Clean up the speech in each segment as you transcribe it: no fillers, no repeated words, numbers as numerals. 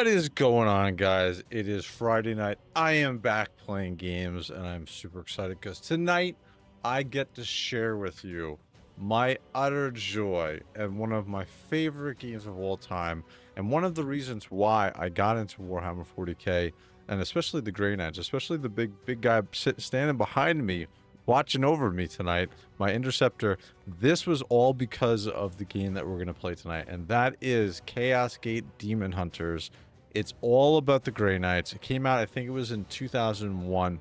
What is going on, guys? It is Friday night. I am back playing games, and I'm super excited because tonight I get to share with you my utter joy and one of my favorite games of all time, and one of the reasons why I got into Warhammer 40k, and especially the Grey Knights, especially the big guy standing behind me, watching over me tonight, my Interceptor. This was all because of the game that we're going to play tonight, and that is Chaos Gate Daemonhunters. It's all about the Grey Knights. It came out, I think it was in 2001,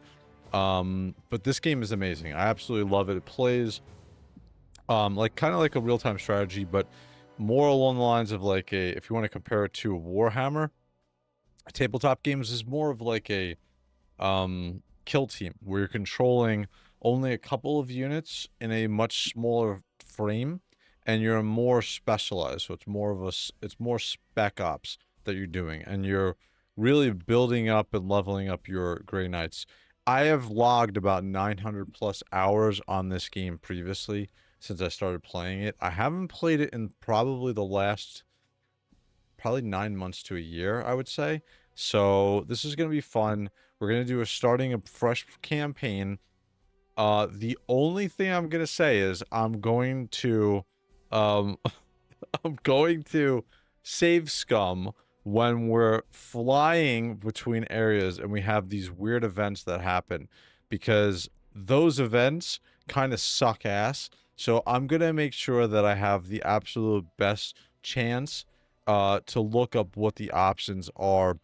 but this game is amazing. I absolutely love it. It plays like kind of like a real-time strategy, but more along the lines of like a, if you want to compare it to a Warhammer, tabletop games is more of like a kill team where you're controlling only a couple of units in a much smaller frame, and you're more specialized. So it's more of it's more spec ops that you're doing, and you're really building up and leveling up your Grey Knights. I have logged about 900 plus hours on this game previously since I started playing it. I haven't played it in probably the last 9 months to a year, I would say. So this is going to be fun. We're going to do starting a fresh campaign. The only thing I'm going to say is I'm going to I'm going to save scum when we're flying between areas and we have these weird events that happen, because those events kind of suck ass. So I'm going to make sure that I have the absolute best chance to look up what the options are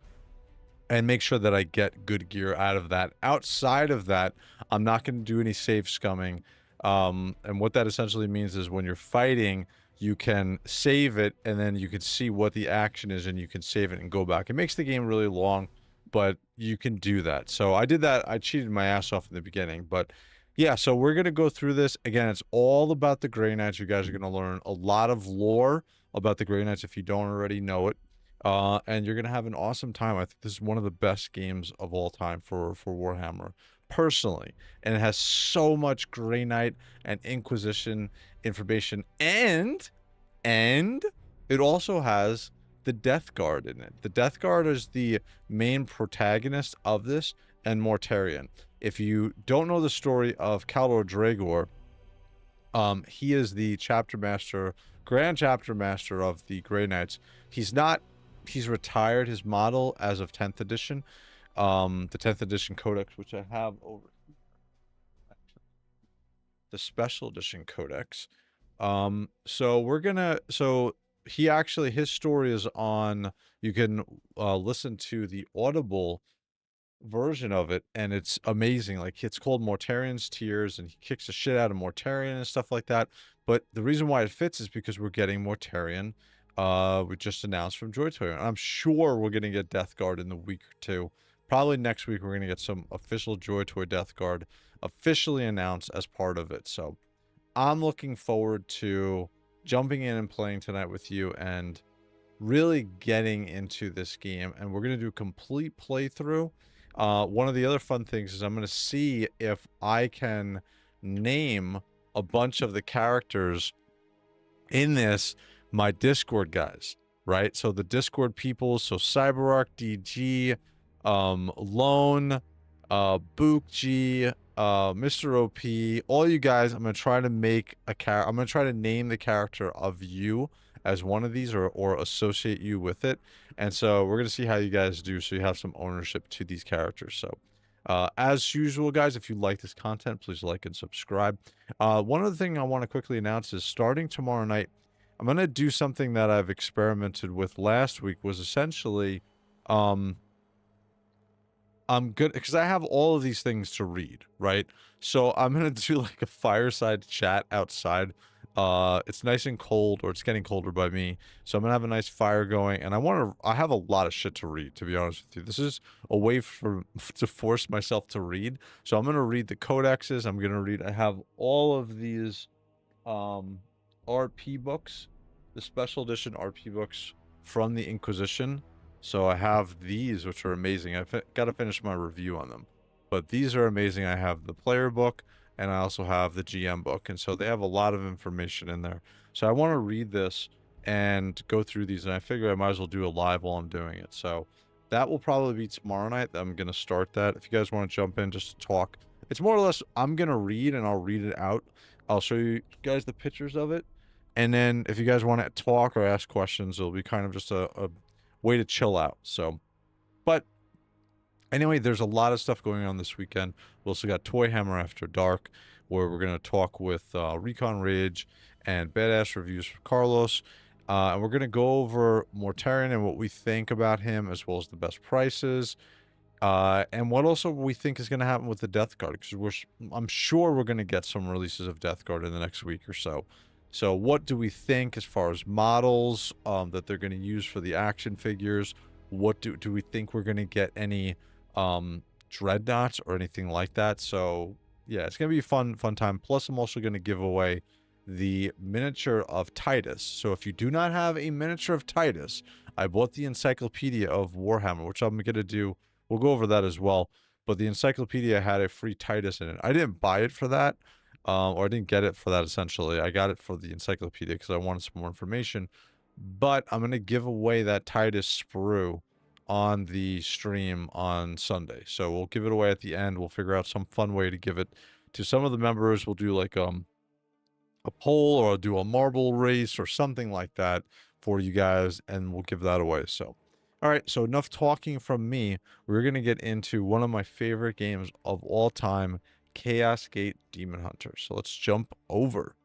and make sure that I get good gear out of that. Outside of that, I'm not going to do any save scumming. And what that essentially means is when you're fighting, you can save it, and then you can see what the action is, and you can save it and go back. It makes the game really long, but you can do that. So I did that. I cheated my ass off in the beginning, but yeah, so we're going to go through this. Again, it's all about the Grey Knights. You guys are going to learn a lot of lore about the Grey Knights if you don't already know it. And you're going to have an awesome time. I think this is one of the best games of all time for Warhammer, personally. And it has so much Grey Knight and Inquisition information. And it also has the Death Guard in it. The Death Guard is the main protagonist of this, and Mortarion. If you don't know the story of Kaldor Dragor, he is the chapter master, grand chapter master of the Grey Knights. He's retired his model as of 10th edition, the 10th edition codex, which I have over here. The special edition codex. So he actually, his story is on, you can listen to the Audible version of it, and it's amazing. Like, it's called Mortarion's Tears, and he kicks the shit out of Mortarion and stuff like that. But the reason why it fits is because we're getting Mortarion. We just announced from JOYTOY, and I'm sure we're gonna get Death Guard in the week or two. Probably next week we're gonna get some official JOYTOY Death Guard officially announced as part of it. So I'm looking forward to jumping in and playing tonight with you and really getting into this game. And we're gonna do a complete playthrough. One of the other fun things is I'm gonna see if I can name a bunch of the characters in this, my Discord guys, right? So the Discord people, so CyberArk, DG, Lone, Bookg, Mr. OP, all you guys, I'm gonna try to make a character. I'm gonna try to name the character of you as one of these, or associate you with it. And so we're gonna see how you guys do, so you have some ownership to these characters. So as usual, guys, if you like this content, please like and subscribe. One other thing I want to quickly announce is starting tomorrow night, I'm going to do something that I've experimented with last week. Was essentially, I'm good, because I have all of these things to read, right? So I'm going to do like a fireside chat outside. It's nice and cold, or it's getting colder by me. So I'm going to have a nice fire going, and I have a lot of shit to read, to be honest with you. This is a way to force myself to read. So I'm going to read the codexes. I have all of these, RP books, the special edition RP books from the Inquisition. So I have these, which are amazing. I've got to finish my review on them, but these are amazing. I have the player book, and I also have the GM book, and so they have a lot of information in there. So I want to read this and go through these. And I figure I might as well do a live while I'm doing it. So that will probably be tomorrow night. I'm going to start that. If you guys want to jump in just to talk, it's more or less I'm going to read and I'll read it out. I'll show you guys the pictures of it. And then if you guys want to talk or ask questions, it'll be kind of just a way to chill out. So, but anyway, there's a lot of stuff going on this weekend. We also got Toy Hammer After Dark, where we're going to talk with Recon Rage and Badass Reviews for Carlos. And we're going to go over Mortarion and what we think about him, as well as the best prices. And what also we think is going to happen with the Death Guard, because I'm sure we're going to get some releases of Death Guard in the next week or so. So what do we think as far as models that they're going to use for the action figures? What do we think we're going to get any dreadnoughts or anything like that? So yeah, it's going to be a fun time. Plus, I'm also going to give away the miniature of Titus. So if you do not have a miniature of Titus, I bought the Encyclopedia of Warhammer, which I'm going to do. We'll go over that as well. But the encyclopedia had a free Titus in it. I didn't buy it for that, or I didn't get it for that, essentially. I got it for the encyclopedia because I wanted some more information. But I'm going to give away that Titus sprue on the stream on Sunday. So we'll give it away at the end. We'll figure out some fun way to give it to some of the members. We'll do like a poll, or I'll do a marble race or something like that for you guys, and we'll give that away. So all right, so enough talking from me. We're going to get into one of my favorite games of all time, Chaos Gate Daemonhunters. So let's jump over.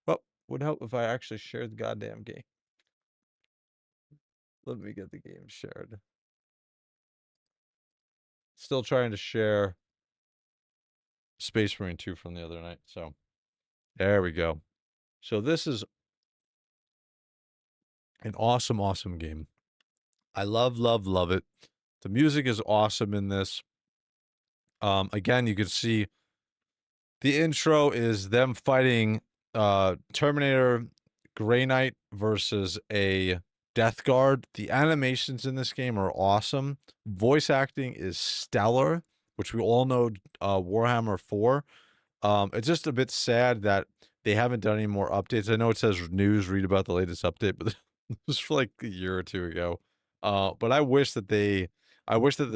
Well, would help if I actually shared the goddamn game. Let me get the game shared. Still trying to share Space Marine 2 from the other night. So there we go. So this is an awesome game. I love it. The music is awesome in this. Again, you can see the intro is them fighting Terminator, Grey Knight versus a Death Guard. The animations in this game are awesome. Voice acting is stellar, which we all know Warhammer 4. It's just a bit sad that they haven't done any more updates. I know it says news, read about the latest update, but it was for like a year or two ago. But I wish that the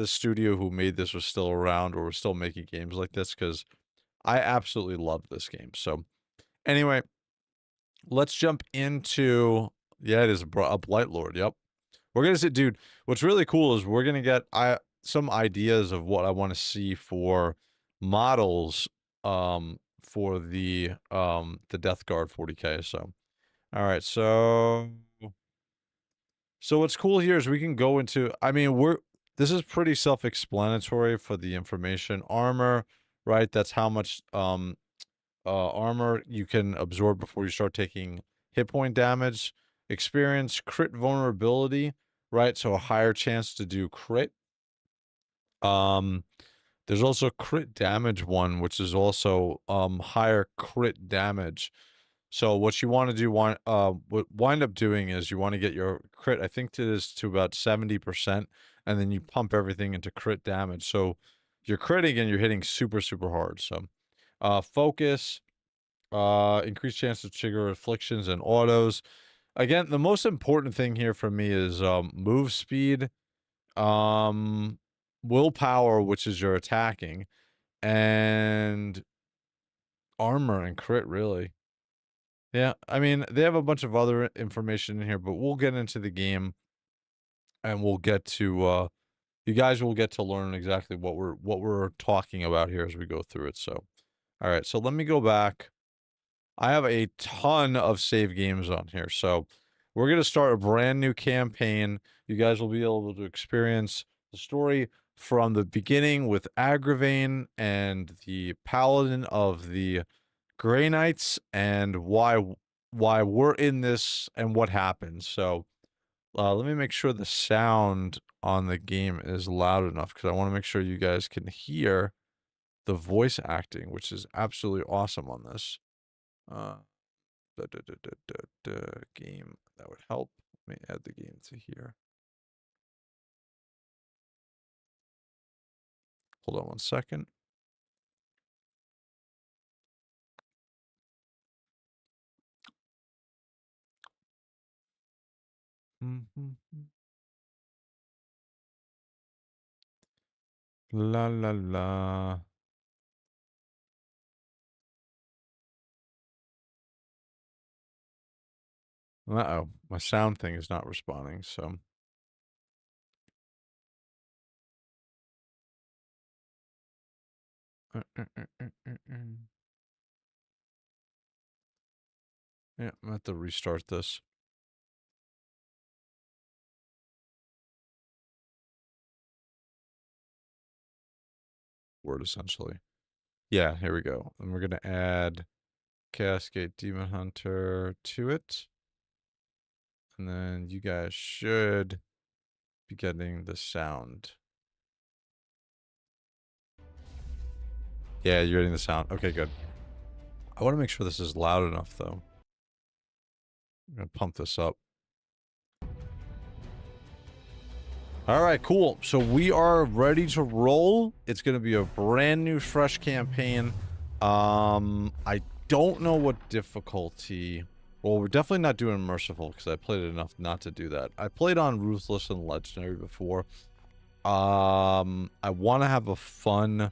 studio who made this was still around, or was still making games like this, because I absolutely love this game. So anyway, let's jump into, yeah, it is a Blight Lord. Yep. We're going to see, dude, what's really cool is we're going to get some ideas of what I want to see for models for the Death Guard 40K. So all right, so what's cool here is we can go into, I mean, this is pretty self-explanatory for the information. Armor, right? That's how much armor you can absorb before you start taking hit point damage. Experience, crit vulnerability, right? So a higher chance to do crit. There's also crit damage one, which is also higher crit damage. So what you want to do, wind up doing is you want to get your crit, I think it is to about 70%, and then you pump everything into crit damage. So you're critting and you're hitting super hard. So focus, increased chance to trigger afflictions and autos. Again, the most important thing here for me is move speed, willpower, which is your attacking, and armor and crit, really. Yeah, I mean, they have a bunch of other information in here, but we'll get into the game, and we'll get to you guys will get to learn exactly what we're talking about here as we go through it. So all right, so let me go back. I have a ton of save games on here. So we're going to start a brand new campaign. You guys will be able to experience the story from the beginning with Agravain and the paladin of the Grey Knights, and why we're in this and what happens. So let me make sure the sound on the game is loud enough, because I want to make sure you guys can hear the voice acting, which is absolutely awesome on this. Game, that would help. Let me add the game to here. Hold on one second. La la la. Uh-oh, my sound thing is not responding, so. Yeah, I'm gonna have to restart this. Word, essentially. Yeah, here we go. And we're gonna add Cascade Demon Hunter to it. And then you guys should be getting the sound. Yeah, you're getting the sound. Okay, good. I want to make sure this is loud enough, though. I'm going to pump this up. All right, cool. So we are ready to roll. It's going to be a brand new, fresh campaign. I don't know what difficulty... Well, we're definitely not doing Merciful, because I played it enough not to do that. I played on Ruthless and Legendary before. I want to have a fun,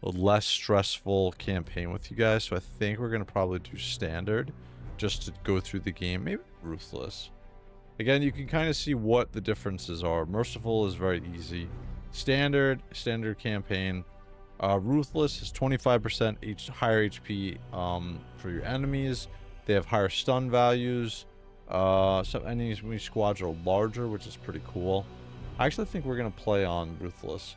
less stressful campaign with you guys, so I think we're going to probably do Standard, just to go through the game. Maybe Ruthless. Again, you can kind of see what the differences are. Merciful is very easy. Standard campaign. Ruthless is 25% higher HP for your enemies. They have higher stun values. Some enemy squads are larger, which is pretty cool. I actually think we're going to play on Ruthless.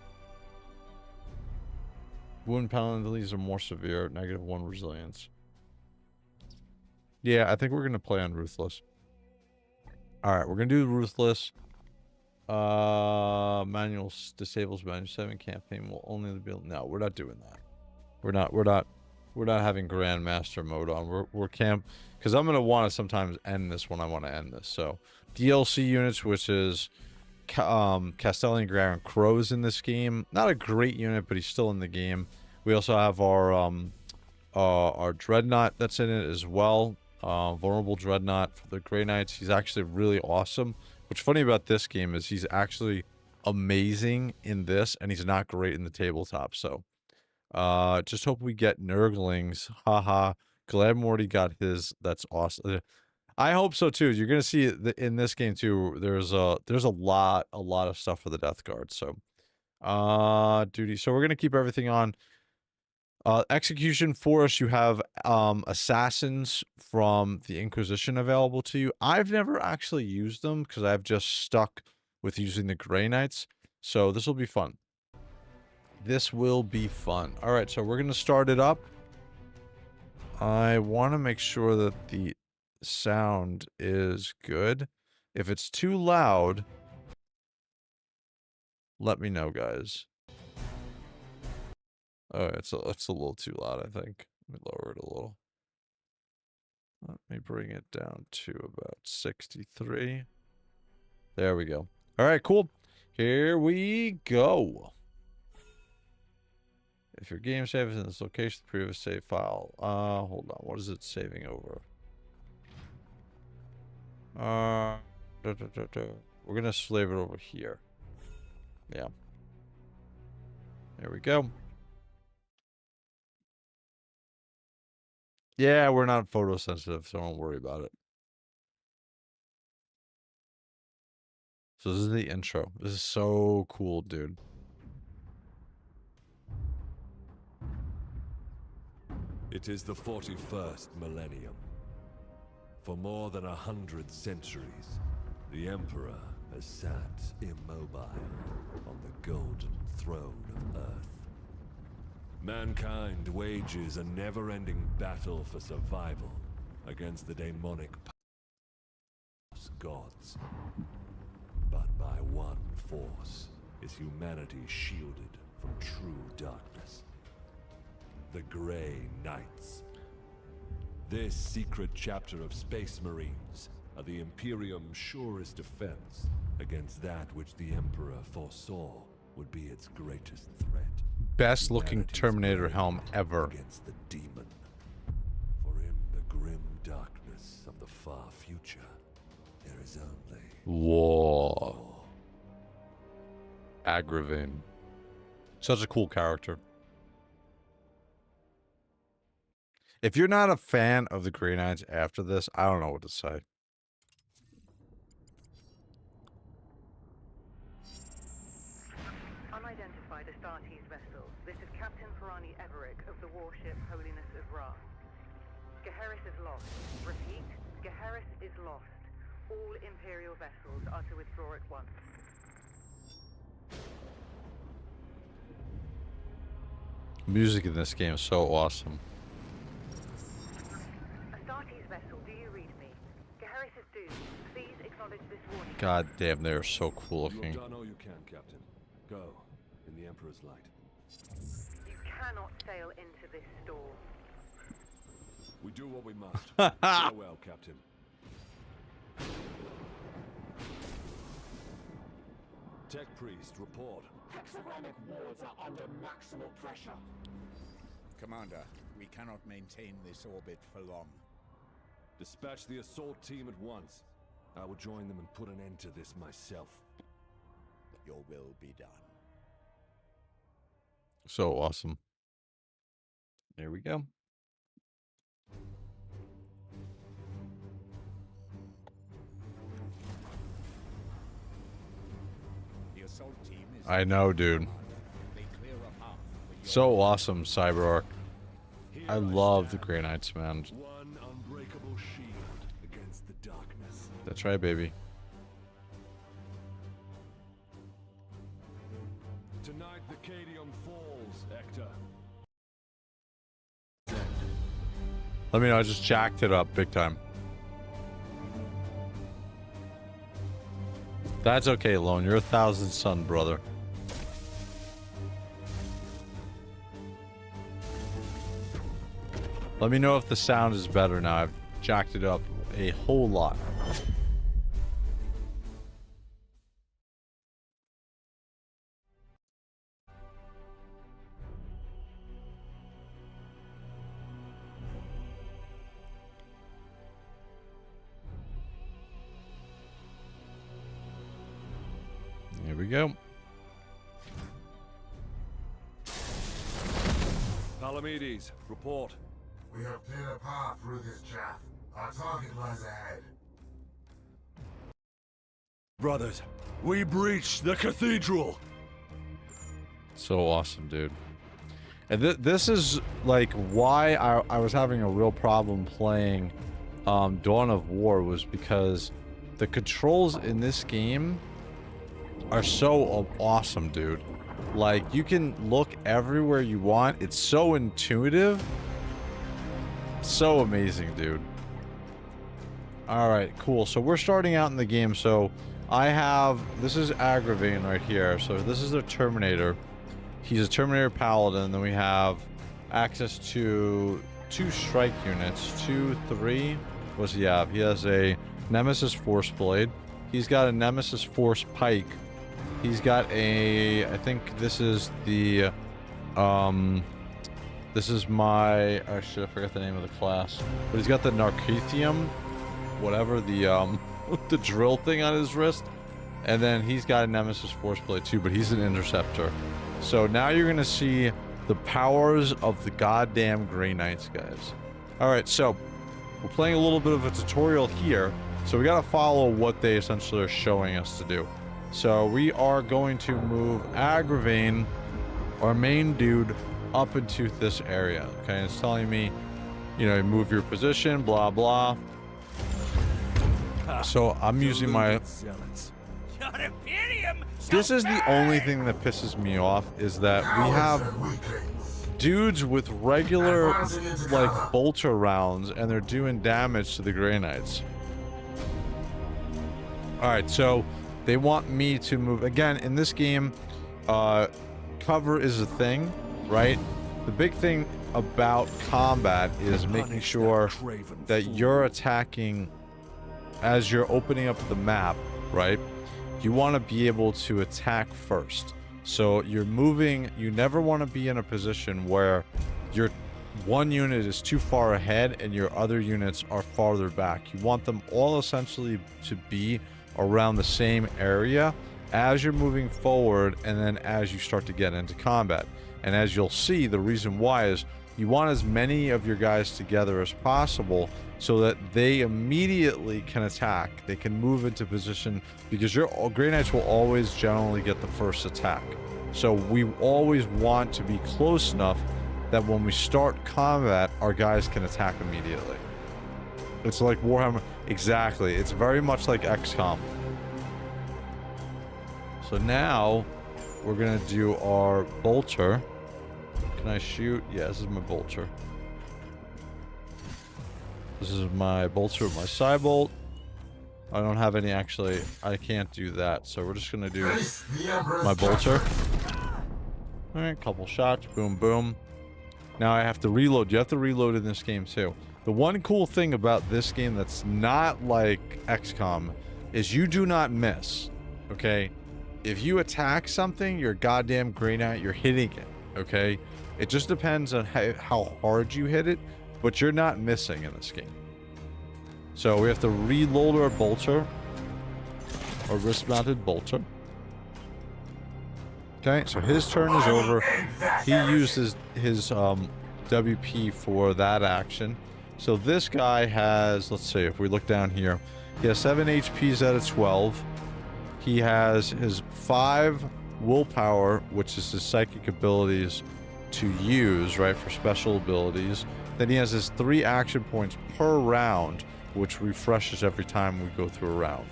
Wound penalties are more severe. -1 resilience. Yeah, I think we're going to play on Ruthless. Alright, we're going to do Ruthless. Manual disables manual 7 campaign will only be able... No, we're not doing that. We're not having Grandmaster mode on. We're camp... Because I'm going to want to sometimes end this when I want to end this. So, DLC units, which is... Castellan Grand Crow's in this game. Not a great unit, but he's still in the game. We also have our Dreadnought that's in it as well. Vulnerable Dreadnought for the Grey Knights. He's actually really awesome. What's funny about this game is he's actually amazing in this, and he's not great in the tabletop. So, just hope we get Nurglings. Haha. Glad Morty got his. That's awesome. I hope so too. You're gonna see in this game too. There's a lot of stuff for the Death Guard. So, duty. So we're gonna keep everything on. Execution for us. You have assassins from the Inquisition available to you. I've never actually used them because I've just stuck with using the Grey Knights. So this will be fun. This will be fun. All right, so we're gonna start it up. I want to make sure that the sound is good. If it's too loud, let me know, guys. Oh, it's a little too loud, I think. Let me lower it a little. Let me bring it down to about 63. There we go. All right, cool. Here we go. If your game saves in this location, the previous save file. Hold on. What is it saving over? We're gonna slave it over here. Yeah. There we go. Yeah, we're not photosensitive, so don't worry about it. So this is the intro. This is so cool, dude. It is the 41st millennium. For more than 100 centuries, the Emperor has sat immobile on the golden throne of Earth. Mankind wages a never-ending battle for survival against the demonic gods. But by one force is humanity shielded from true darkness. The Grey Knights. This secret chapter of Space Marines are the Imperium's surest defense against that which the Emperor foresaw would be its greatest threat. Best looking Terminator helm ever. Against the demon. For in the grim darkness of the far future, there There's only Whoa. Aggravating. Such a cool character. If you're not a fan of the Grey Knights after this, I don't know what to say. Unidentified Astartes vessel. This is Captain Ferrani Everick of the warship Holiness of Ra. Geheris is lost. Repeat, Geheris is lost. All Imperial vessels are to withdraw at once. Music in this game is so awesome. Astartes vessel, do you read me? Geheris is doomed. Please acknowledge this warning. God damn, they are so cool looking. You've done all you can, Captain. Go, in the Emperor's light. You cannot sail into this storm. We do what we must. Farewell, Captain. Tech Priest, report. Hexagramic wards are under maximal pressure. Commander, we cannot maintain this orbit for long. Dispatch the assault team at once. I will join them and put an end to this myself. Your will be done. So awesome. There we go. The assault team is... I know, dude. They clear a path for your... So awesome, Cyberark. Here I love the stand. Grey Knights, man. One unbreakable shield against the darkness. That's right, baby. Tonight the Cadium falls, Hector. Let me know, I just jacked it up big time. That's okay, Lone. You're 1,000 son, brother. Let me know if the sound is better now. I've jacked it up a whole lot. Here we go. Palamedes, report. We have cleared a path through this chaff. Our target lies ahead. Brothers, we breached the cathedral. So awesome, dude. And this is like why I was having a real problem playing Dawn of War, was because the controls in this game are so awesome, dude. Like, you can look everywhere you want. It's so intuitive. So amazing, dude. Alright, cool. So we're starting out in the game. So I have... This is Agravain right here. So this is the Terminator. He's a Terminator Paladin. Then we have access to 2 strike units. 2, 3... What's he have? He has a Nemesis Force Blade. He's got a Nemesis Force Pike. He's got a... I think this is the... This is my... Actually, I forgot the name of the class. But he's got the Narcothium. Whatever, the, the drill thing on his wrist. And then he's got a Nemesis Force Blade too, but he's an Interceptor. So now you're going to see the powers of the goddamn Grey Knights, guys. Alright, so... We're playing a little bit of a tutorial here. So we gotta follow what they essentially are showing us to do. So we are going to move Agravain, our main dude, up into this area. Okay, it's telling me, you know, move your position, blah blah. So I'm using my... This is the only thing that pisses me off, is that we have dudes with regular, like, bolter rounds, and they're doing damage to the Grey Knights. Alright, so they want me to move. Again, in this game, cover is a thing, right? The big thing about combat is making sure that you're attacking as you're opening up the map, right? You want to be able to attack first. So you're moving, you never want to be in a position where you're one unit is too far ahead and your other units are farther back. You want them all essentially to be around the same area as you're moving forward and then as you start to get into combat. And as you'll see, the reason why is you want as many of your guys together as possible so that they immediately can attack. They can move into position because your Grey Knights will always generally get the first attack. So we always want to be close enough that when we start combat, our guys can attack immediately. It's like Warhammer. Exactly. It's very much like XCOM. So now we're going to do our bolter. Can I shoot? Yeah, this is my bolter. This is my bolter with my Cybolt. I don't have any actually. I can't do that. So we're just going to do my bolter. Alright, couple shots. Boom, boom. Now I have to reload. You have to reload in this game too. The one cool thing about this game that's not like XCOM is you do not miss. Okay? If you attack something, you're goddamn Grey Knight, you're hitting it. Okay? It just depends on how hard you hit it, but you're not missing in this game. So we have to reload our bolter. Our wrist-mounted bolter. Okay, so his turn is over. He uses his WP for that action. So this guy has, let's see, if we look down here, he has 7 HPs out of 12. He has his 5 willpower, which is his psychic abilities to use, right, for special abilities. Then he has his 3 action points per round, which refreshes every time we go through a round.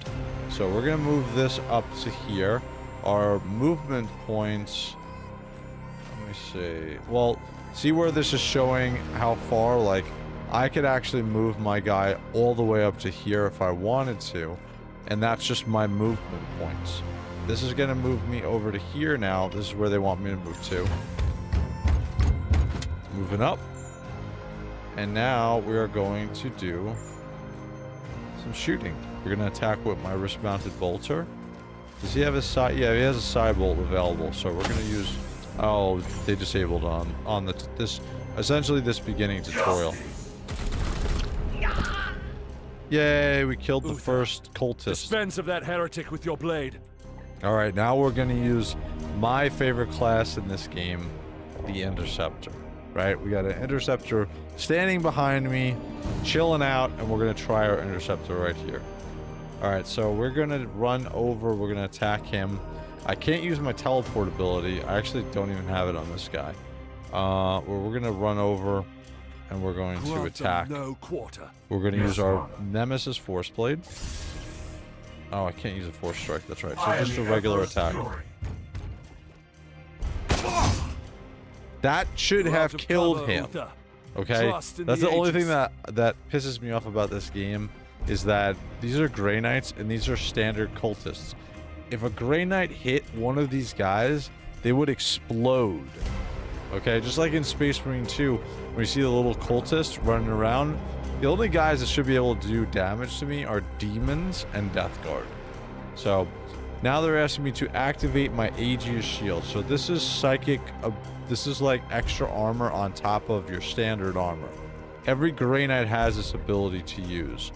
So we're going to move this up to here. Our movement points, let me see. Well, see where this is showing how far? Like, I could actually move my guy all the way up to here if I wanted to. And that's just my movement points. This is going to move me over to here now. This is where they want me to move to. Moving up. And now we are going to do some shooting. We're going to attack with my wrist-mounted bolter. Does he have his side? Yeah, he has a Cybolt available. So we're going to use... Oh, they disabled on this essentially this beginning tutorial. Yay, we killed the first cultist. Dispense of that heretic with your blade. Alright, now we're going to use my favorite class in this game, the Interceptor. Right? We got an Interceptor standing behind me, chilling out, and we're going to try our Interceptor right here. Alright, so we're going to run over, we're going to attack him. I can't use my teleport ability. I actually don't even have it on this guy. We're going to run over, and we're going to attack. No quarter. We're going to use our Nemesis Force Blade. Oh, I can't use a Force Strike, that's right. So just a regular attack. That should have killed him. Okay? That's the only thing that pisses me off about this game, is that these are Grey Knights and these are standard cultists. If a Grey Knight hit one of these guys, they would explode. Okay? Just like in Space Marine 2, when you see the little cultists running around, the only guys that should be able to do damage to me are demons and Death Guard. So now they're asking me to activate my Aegis shield. So this is psychic. This is like extra armor on top of your standard armor. Every Grey Knight has this ability to use.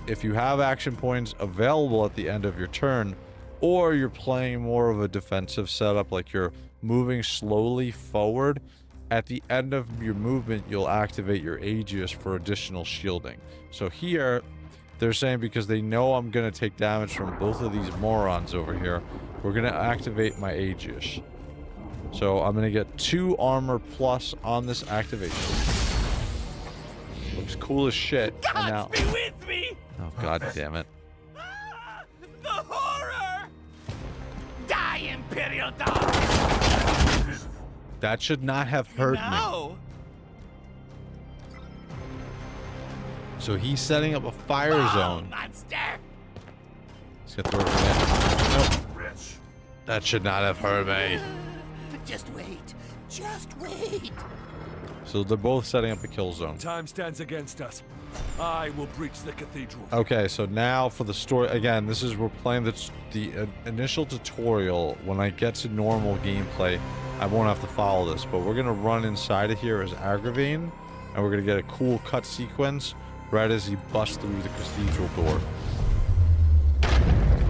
If you have action points available at the end of your turn, or you're playing more of a defensive setup, like you're moving slowly forward, at the end of your movement, you'll activate your Aegis for additional shielding. So here, they're saying because they know I'm going to take damage from both of these morons over here, we're going to activate my Aegis. So I'm going to get 2 armor plus on this activation. Looks cool as shit. Gods now... be with me! Oh, god damn it. The horror! Die, Imperial dog! That should not have hurt me. No! So he's setting up a fire zone. Monster! He's gonna throw it in. Nope. That should not have hurt me. Just wait. Just wait. So they're both setting up a kill zone. Time stands against us. I will breach the cathedral. Okay, so now for the story, again, we're playing the initial tutorial. When I get to normal gameplay, I won't have to follow this, but we're gonna run inside of here as Agravain, and we're gonna get a cool cut sequence right as he busts through the cathedral door.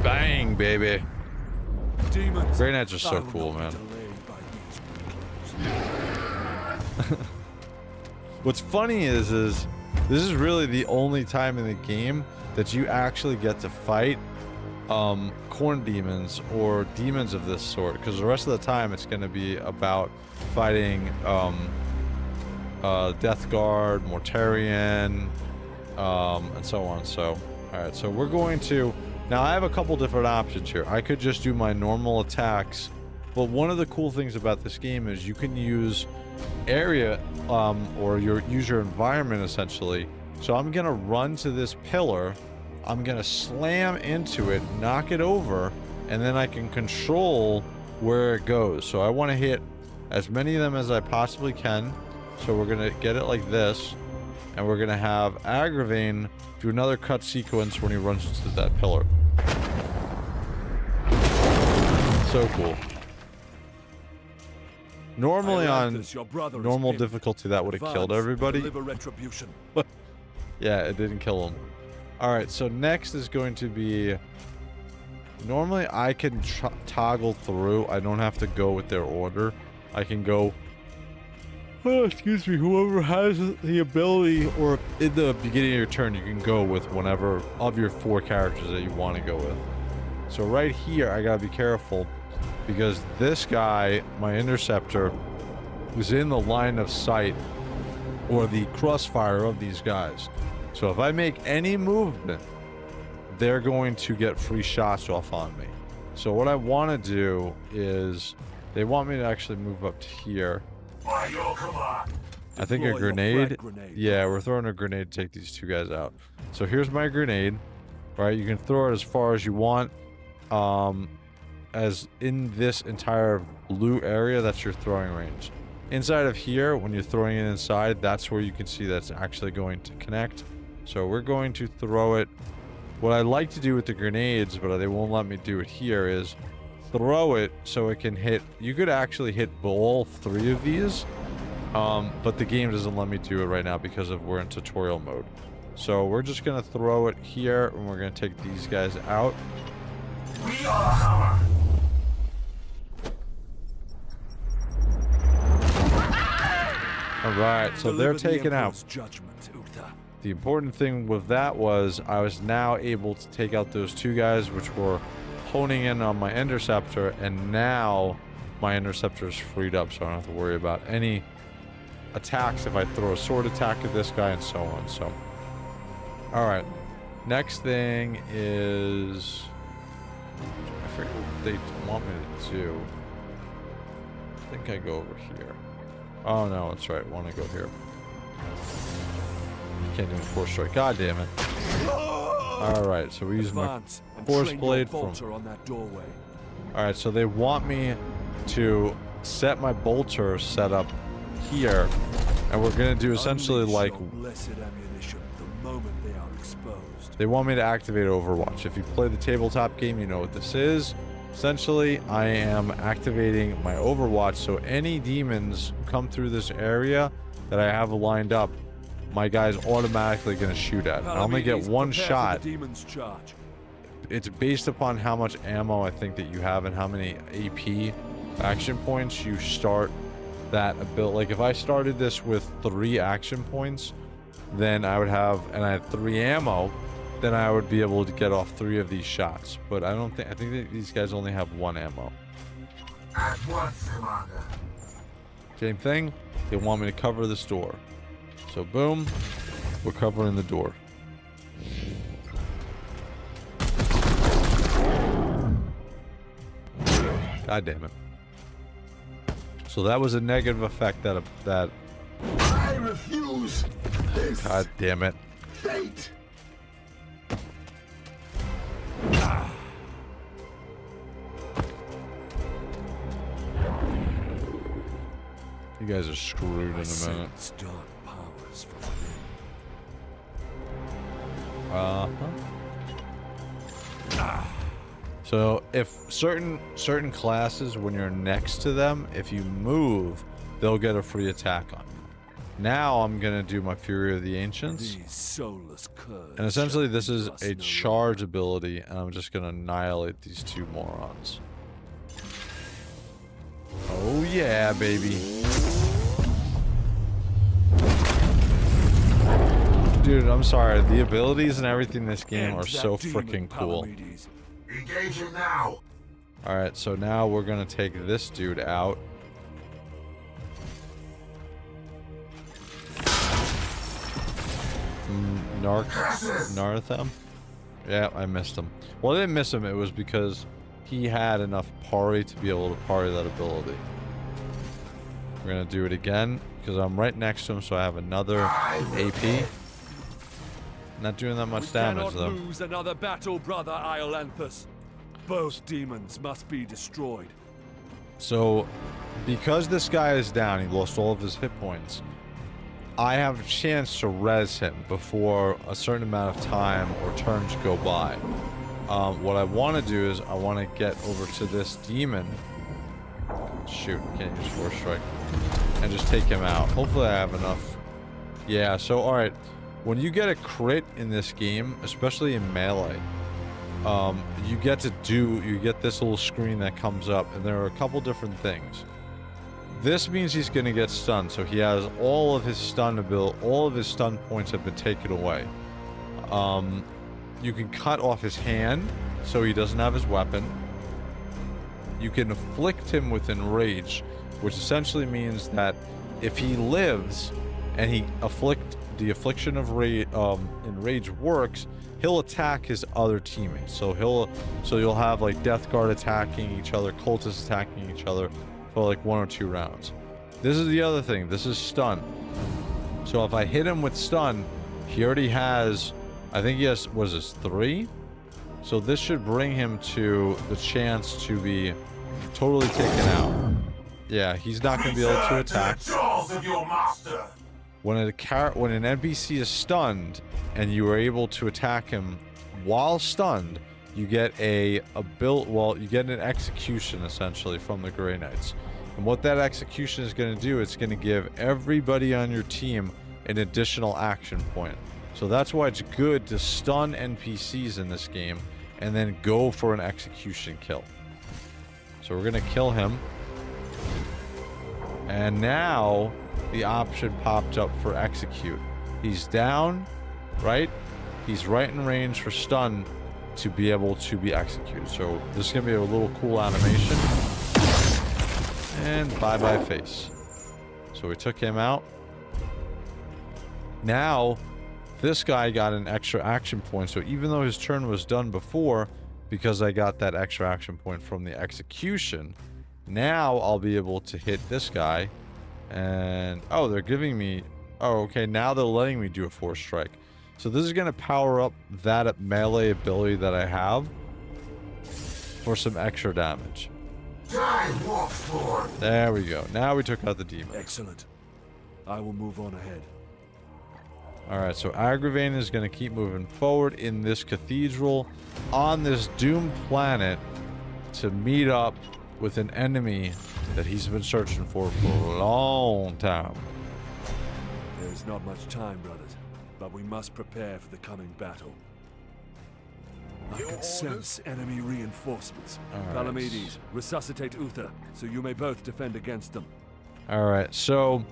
Bang, baby. Demons. Grey Knights are so cool, man. What's funny is this is really the only time in the game that you actually get to fight corn demons or demons of this sort, because the rest of the time it's going to be about fighting Death Guard, Mortarion, and so on. So, alright, so we're going to... Now, I have a couple different options here. I could just do my normal attacks, but one of the cool things about this game is you can use area, or use your environment, essentially. So I'm going to run to this pillar, I'm going to slam into it, knock it over, and then I can control where it goes. So I want to hit as many of them as I possibly can. So we're going to get it like this, and we're going to have Agravain do another cut sequence when he runs into that pillar. So cool. Normally on normal difficulty that would have killed everybody. Yeah, it didn't kill him. Alright, so next is going to be... Normally I can toggle through. I don't have to go with their order. I can go... Oh, excuse me, whoever has the ability, or in the beginning of your turn, you can go with whatever of your 4 characters that you want to go with. So right here, I gotta be careful, because this guy, my Interceptor, is in the line of sight, or the crossfire of these guys. So if I make any movement, they're going to get free shots off on me. So what I want to do is, they want me to actually move up to here. By your command. I think a grenade. Yeah, we're throwing a grenade to take these 2 guys out. So here's my grenade. Right, you can throw it as far as you want. As in this entire blue area, that's your throwing range. Inside of here, when you're throwing it inside, that's where you can see that's actually going to connect. So we're going to throw it. What I like to do with the grenades, but they won't let me do it here, is throw it so it can hit. You could actually hit all 3 of these, but the game doesn't let me do it right now because we're in tutorial mode. So we're just gonna throw it here, and we're gonna take these guys out. We are hammer. All right, so they're taken out. The important thing with that was I was now able to take out those 2 guys which were honing in on my Interceptor, and now my Interceptor is freed up, so I don't have to worry about any attacks if I throw a sword attack at this guy and so on. So, all right, next thing is, I forget what they want me to do. I think I go over here. Oh no, that's right, I want to go here. Can't do a 4 strike. God damn it. Alright, so we use my force blade from... Alright, so they want me to set my bolter set up here, and we're gonna do essentially like... They want me to activate Overwatch. If you play the tabletop game, you know what this is. Essentially, I am activating my Overwatch, so any demons who come through this area that I have lined up, my guy's automatically going to shoot at. I only get 1 shot. It's based upon how much ammo I think that you have and how many AP action points you start that ability. Like if I started this with 3 action points, then I would have, and I had 3 ammo, then I would be able to get off 3 of these shots. But I think that these guys only have 1 ammo. At once, Commander. Same thing. They want me to cover this door. So boom, we're covering the door. God damn it. So that was a negative effect that I refuse this. God damn it. Fate. You guys are screwed in I a minute. sense dark powers from within. So if certain classes, when you're next to them, if you move, they'll get a free attack on you. Now I'm gonna do my Fury of the Ancients, These soulless curs and essentially this shall is us a no charge ability, and I'm just gonna annihilate these two morons. Oh yeah, baby. Dude, I'm sorry. The abilities and everything in this game End are that so demon, freaking cool. Palamedes. Engage him now! Alright, so now we're gonna take this dude out. Nartham? Yeah, I missed him. Well, I didn't miss him. It was because he had enough parry to be able to parry that ability. We're gonna do it again because I'm right next to him, so I have another AP. Not doing that much damage We though. cannot lose another battle, brother Iolanthus. Both demons must be destroyed. So, because this guy is down, he lost all of his hit points. I have a chance to res him before a certain amount of time or turns go by. What I want to do is I want to get over to this demon. Shoot, can't use Force Strike. And just take him out. Hopefully I have enough. Yeah, so alright. When you get a crit in this game, especially in melee, you get this little screen that comes up, and there are a couple different things. This means he's going to get stunned, so he has all of his stun points have been taken away. You can cut off his hand, so he doesn't have his weapon. You can afflict him with enrage, which essentially means that if he lives and the affliction of enrage works, he'll attack his other teammates. So you'll have like Death Guard attacking each other, cultists attacking each other for like 1 or 2 rounds. This is the other thing. This is stun. So if I hit him with stun, he already has, I think he has, what is this, 3? So this should bring him to the chance to be totally taken out. Yeah, he's not going to be able to attack. When an NPC is stunned and you are able to attack him while stunned, you get you get an execution essentially from the Grey Knights. And what that execution is going to do, it's going to give everybody on your team an additional action point. So that's why it's good to stun NPCs in this game and then go for an execution kill. So we're going to kill him. And now the option popped up for execute. He's down, right? He's right in range for stun to be able to be executed. So this is going to be a little cool animation. And bye-bye face. So we took him out. Now, this guy got an extra action point. So even though his turn was done before, because I got that extra action point from the execution, now I'll be able to hit this guy. And, oh, they're giving me... Oh, okay, now they're letting me do a Force Strike. So this is going to power up that melee ability that I have for some extra damage. There we go. Now we took out the demon. Excellent. I will move on ahead. Alright, so Agravain is going to keep moving forward in this cathedral on this doomed planet to meet up with an enemy that he's been searching for a long time. There is not much time, brothers, but we must prepare for the coming battle. I can sense enemy reinforcements. All right. Palamedes, resuscitate Uther, so you may both defend against them. Alright, so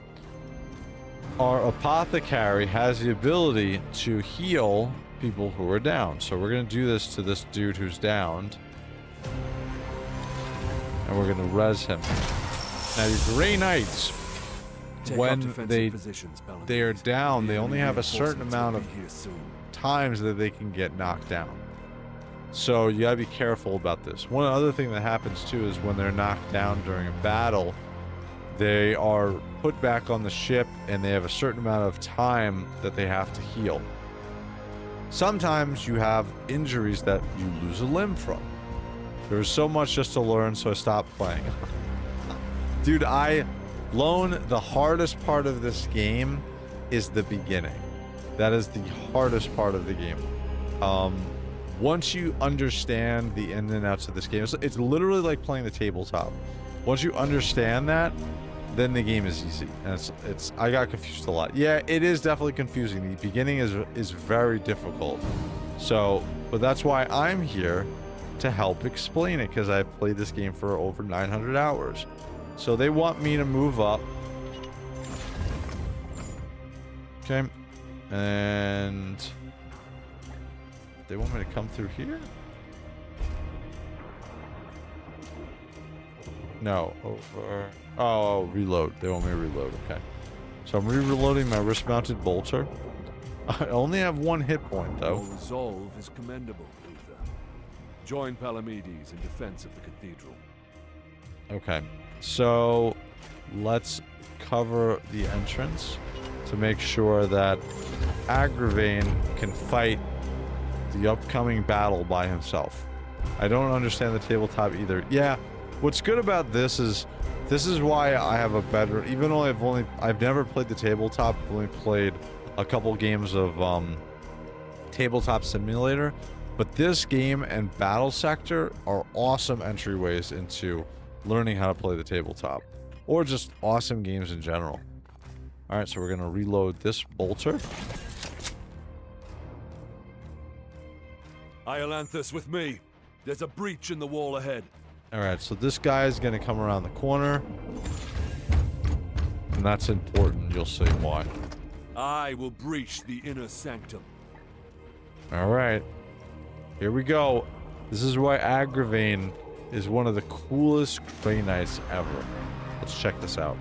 our apothecary has the ability to heal people who are down. So we're going to do this to this dude who's downed. And we're going to res him. Now these Grey Knights, Take up when defensive positions, Palamedes. they are down, The they only enemy have a certain reinforcements will amount of be here soon. times that they can get knocked down. So you gotta be careful about this. One other thing that happens too is when they're knocked down during a battle, they are put back on the ship and they have a certain amount of time that they have to heal. Sometimes you have injuries that you lose a limb from. There's so much just to learn, so I stopped playing. Dude, I Lone, the hardest part of this game is the beginning. That is the hardest part of the game. Once you understand the ins and outs of this game, it's literally like playing the tabletop. Once you understand that, then the game is easy. And I got confused a lot. Yeah, it is definitely confusing. The beginning is very difficult. So, but that's why I'm here to help explain it, because I've played this game for over 900 hours. So they want me to move up. Okay. And they want me to come through here? No, over. Oh, reload. They want me to reload. Okay. So I'm reloading my wrist-mounted bolter. I only have 1 hit point, though. Your resolve is commendable, Luther. Join Palamedes in defense of the cathedral. Okay. So let's cover the entrance to make sure that Agravain can fight the upcoming battle by himself. I don't understand the tabletop either. Yeah, what's good about this is why I have a better, even though I've never played the tabletop, I've only played a couple games of Tabletop Simulator, but this game and Battle Sector are awesome entryways into learning how to play the tabletop, or just awesome games in general. All right, so we're gonna reload this bolter. Iolanthus, with me. There's a breach in the wall ahead. All right, so this guy is gonna come around the corner, and that's important. You'll see why. I will breach the inner sanctum. All right, here we go. This is why Agravain is one of the coolest Grey Knights ever. Let's check this out.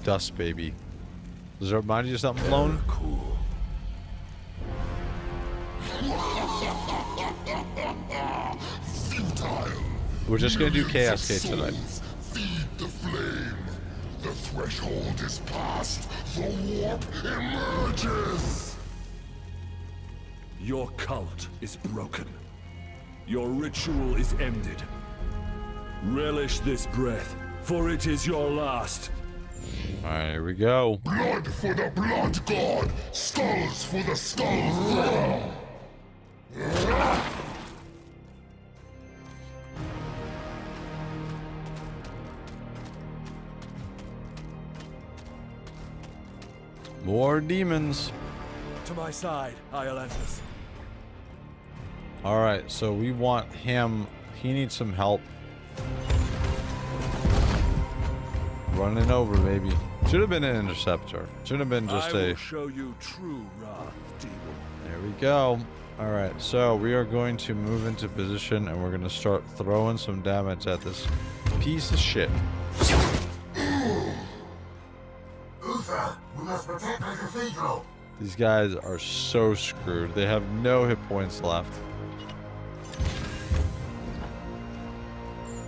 Dust, baby. Does it remind you of something, Lone? Cool. Futile. We're just gonna do Chaos Gate tonight. Feed the flame. The threshold is passed. The warp emerges. Your cult is broken. Your ritual is ended. Relish this breath, for it is your last. Alright, here we go. Blood for the blood god. Skulls for the skull. More demons. To my side, Iolanthus. Alright, so we want him. He needs some help. Running over, baby. Should have been an interceptor. Should have been just I will show you true wrath, demon. There we go. Alright, so we are going to move into position and we're going to start throwing some damage at this piece of shit. Uther, we must protect the cathedral. These guys are so screwed. They have no hit points left.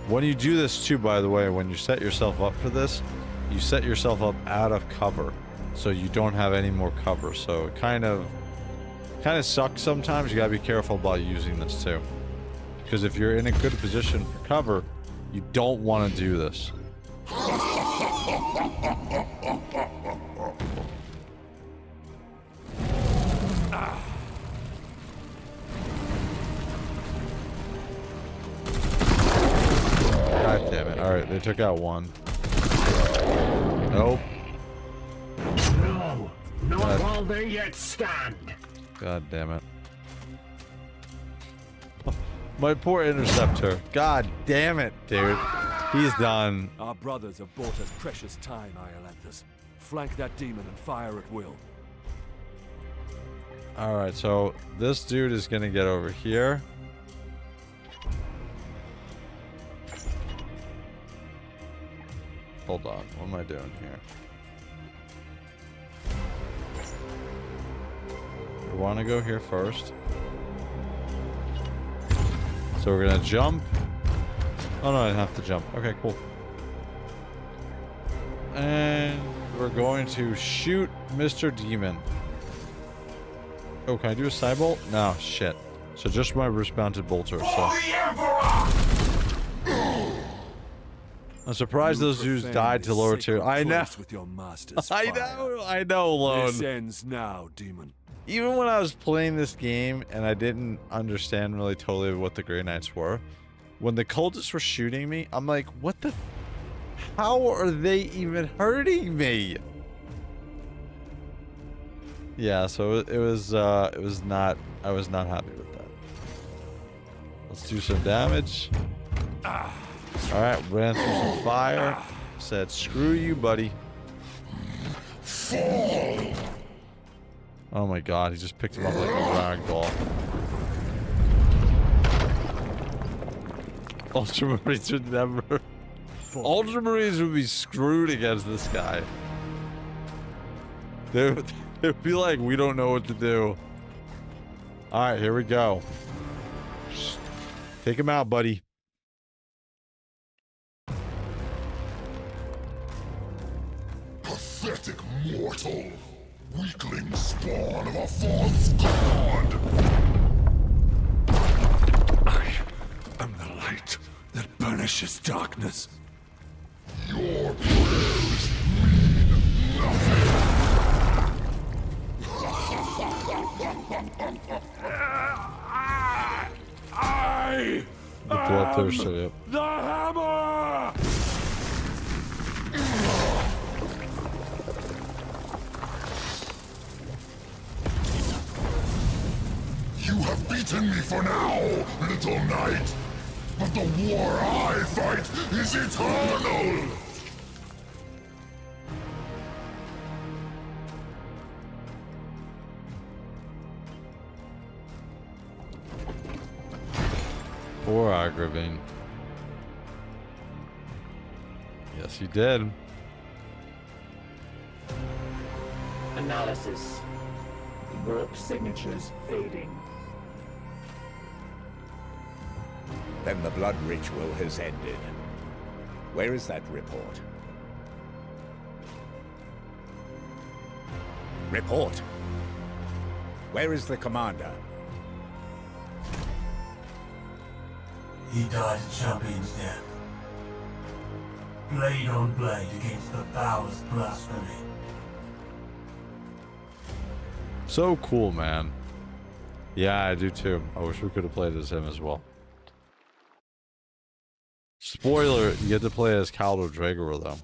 When you do this too, by the way, when you set yourself up for this, you set yourself up out of cover. So you don't have any more cover. So it kind of sucks sometimes. You gotta be careful about using this too. Because if you're in a good position for cover, you don't want to do this. God damn it. Alright, they took out one. Nope. No, not while they yet stand. God damn it. My poor interceptor. God damn it, dude. He's done. Our brothers have bought us precious time, Iolanthus. Flank that demon and fire at will. Alright, so this dude is gonna get over here. Hold on, what am I doing here? want to go here first. So we're gonna jump. Oh no, I have to jump. Okay, cool. And we're going to shoot Mr. Demon. Oh, can I do a side bolt? No, shit. So just my wrist-mounted bolter. So I'm surprised those dudes died to lower tier. I know. With your master's I know, Lone. This ends now, demon. Even when I was playing this game and I didn't understand really totally what the Grey Knights were, when the cultists were shooting me, I'm like, what the? How are they even hurting me? Yeah, so it was not. I was not happy with that. Let's do some damage. All right, ran through some fire. Said, screw you, buddy. Oh my god, he just picked him up like a rag doll. Ultramarines would never... Ultramarines would be screwed against this guy. They'd be like, we don't know what to do. Alright, here we go. Take him out, buddy. Pathetic mortal! Weakling spawn of a false god! I am the light that banishes darkness. Your prayers mean nothing! I The bloodthirster, yep. the hammer! You have beaten me for now, little knight! But the war I fight is eternal! Or aggravating. Yes, you did. Analysis. Warp signatures fading. Then the blood ritual has ended. Where is that report? Report! Where is the commander? He died a champion's death. Blade on blade against the powers blasphemy. So cool, man. Yeah, I do too. I wish we could have played as him as well. Spoiler, you get to play as Caldo Dragor, though.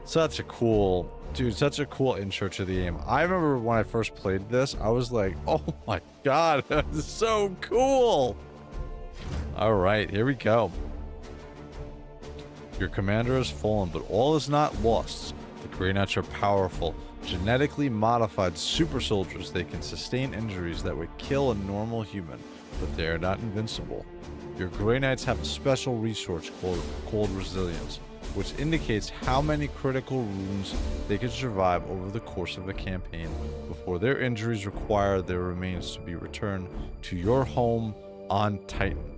Such a cool... Dude, such a cool intro to the game. I remember when I first played this, I was like, oh my god, that's so cool! Alright, here we go. Your commander has fallen, but all is not lost. The Grey Knights are powerful, genetically modified super soldiers. They can sustain injuries that would kill a normal human, but they are not invincible. Your Grey Knights have a special resource called resilience, which indicates how many critical wounds they can survive over the course of a campaign before their injuries require their remains to be returned to your home on Titan.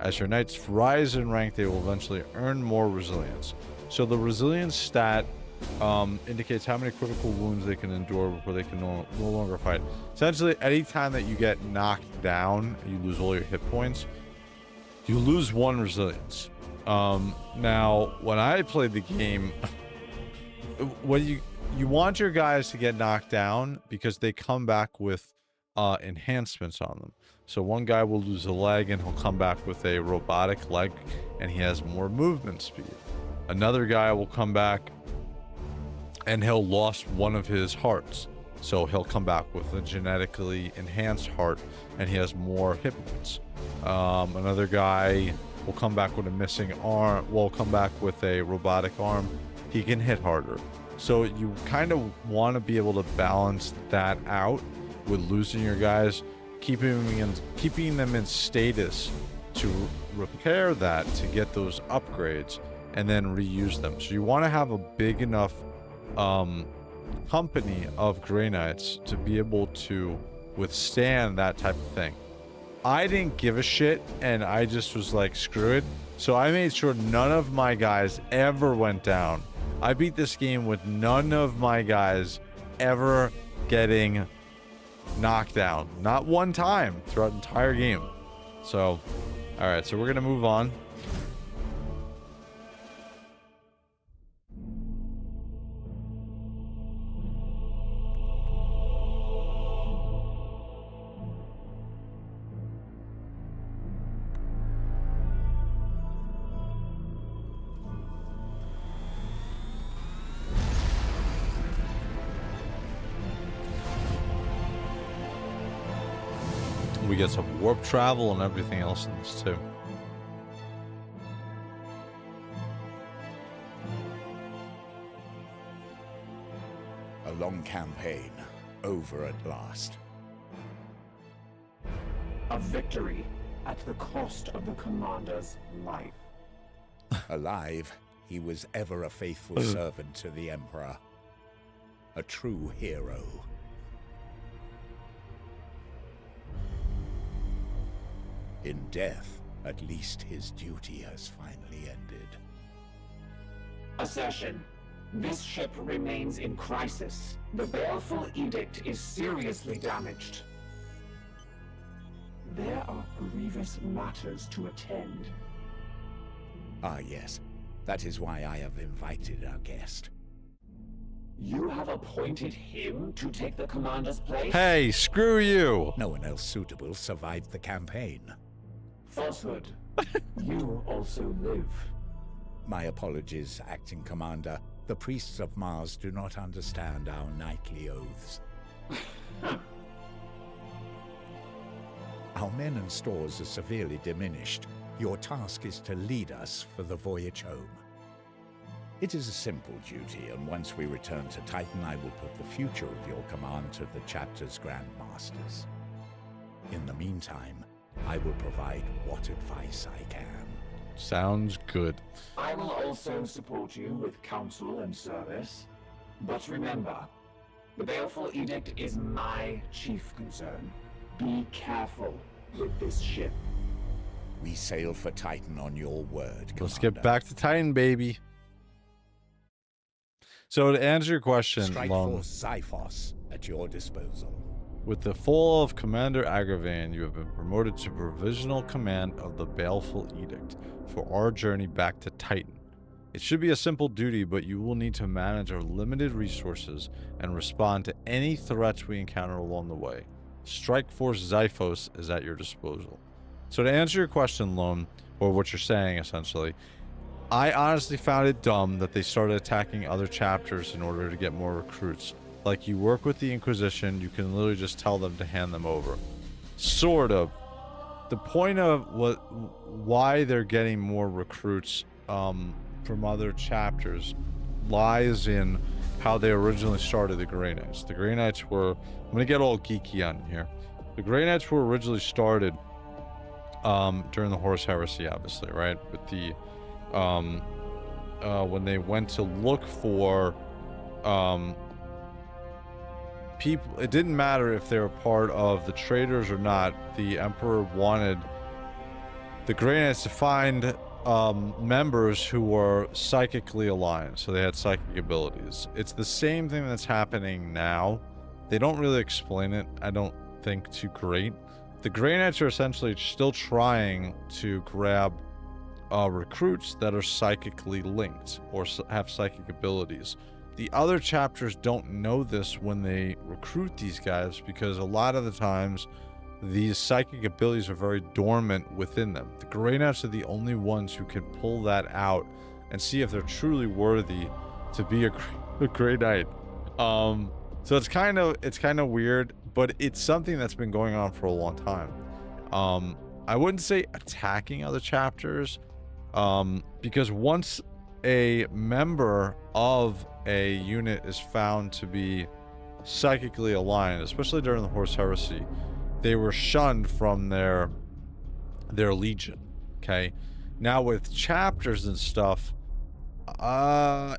As your knights rise in rank, they will eventually earn more resilience. So the resilience stat indicates how many critical wounds they can endure before they can no longer fight. Essentially, anytime that you get knocked down, you lose all your hit points, you lose 1 resilience. Now, when I played the game, when you want your guys to get knocked down because they come back with enhancements on them. So one guy will lose a leg and he'll come back with a robotic leg and he has more movement speed. Another guy will come back and he'll lost one of his hearts. So he'll come back with a genetically enhanced heart and he has more hit points. Another guy will come back with a missing arm, will come back with a robotic arm. He can hit harder. So you kind of want to be able to balance that out with losing your guys, keeping them in status to repair that, to get those upgrades and then reuse them. So you want to have a big enough company of Grey Knights to be able to withstand that type of thing. I didn't give a shit, and I just was like, screw it. So I made sure none of my guys ever went down. I beat this game with none of my guys ever getting knocked down. Not one time throughout the entire game. So, alright, so we're going to move on. We get some warp travel and everything else in this too. A long campaign, over at last. A victory at the cost of the commander's life. Alive, he was ever a faithful servant to the Emperor. A true hero. In death, at least his duty has finally ended. Assertion. This ship remains in crisis. The baleful edict is seriously damaged. There are grievous matters to attend. Ah, yes. That is why I have invited our guest. You have appointed him to take the commander's place? Hey, screw you! No one else suitable survived the campaign. Falsehood. You also live. My apologies, Acting Commander. The priests of Mars do not understand our knightly oaths. Our men and stores are severely diminished. Your task is to lead us for the voyage home. It is a simple duty, and once we return to Titan, I will put the future of your command to the chapter's Grand Masters. In the meantime, I will provide what advice I can. Sounds good. I will also support you with counsel and service. But remember, the baleful edict is my chief concern. Be careful with this ship. We sail for Titan on your word, Commander. Let's get back to Titan, baby. So to answer your question, Strike Lung, Force Xiphos at your disposal. with the fall of Commander Agravain, you have been promoted to provisional command of the Baleful Edict for our journey back to Titan. It should be a simple duty, but you will need to manage our limited resources and respond to any threats we encounter along the way. Strike Force Xiphos is at your disposal. So to answer your question, Lone, or what you're saying essentially, I honestly found it dumb that they started attacking other chapters in order to get more recruits. Like, you work with the Inquisition, you can literally just tell them to hand them over. Sort of. The point of why they're getting more recruits from other chapters lies in how they originally started the Grey Knights. The Grey Knights were... I'm going to get all geeky on here. The Grey Knights were originally started during the Horus Heresy, obviously, right? With the... when they went to look for... people, it didn't matter if they were part of the traitors or not. The Emperor wanted the Grey Knights to find members who were psychically aligned, so they had psychic abilities. It's the same thing that's happening now. They don't really explain it, I don't think, too great. The Grey Knights are essentially still trying to grab recruits that are psychically linked or have psychic abilities. The other chapters don't know this when they recruit these guys, because a lot of the times these psychic abilities are very dormant within them. The Grey Knights are the only ones who can pull that out and see if they're truly worthy to be a Grey Knight. So it's kind of weird, but it's something that's been going on for a long time. I wouldn't say attacking other chapters, because once a member of a unit is found to be psychically aligned, especially during the Horus Heresy, they were shunned from their legion. Okay, now with chapters and stuff,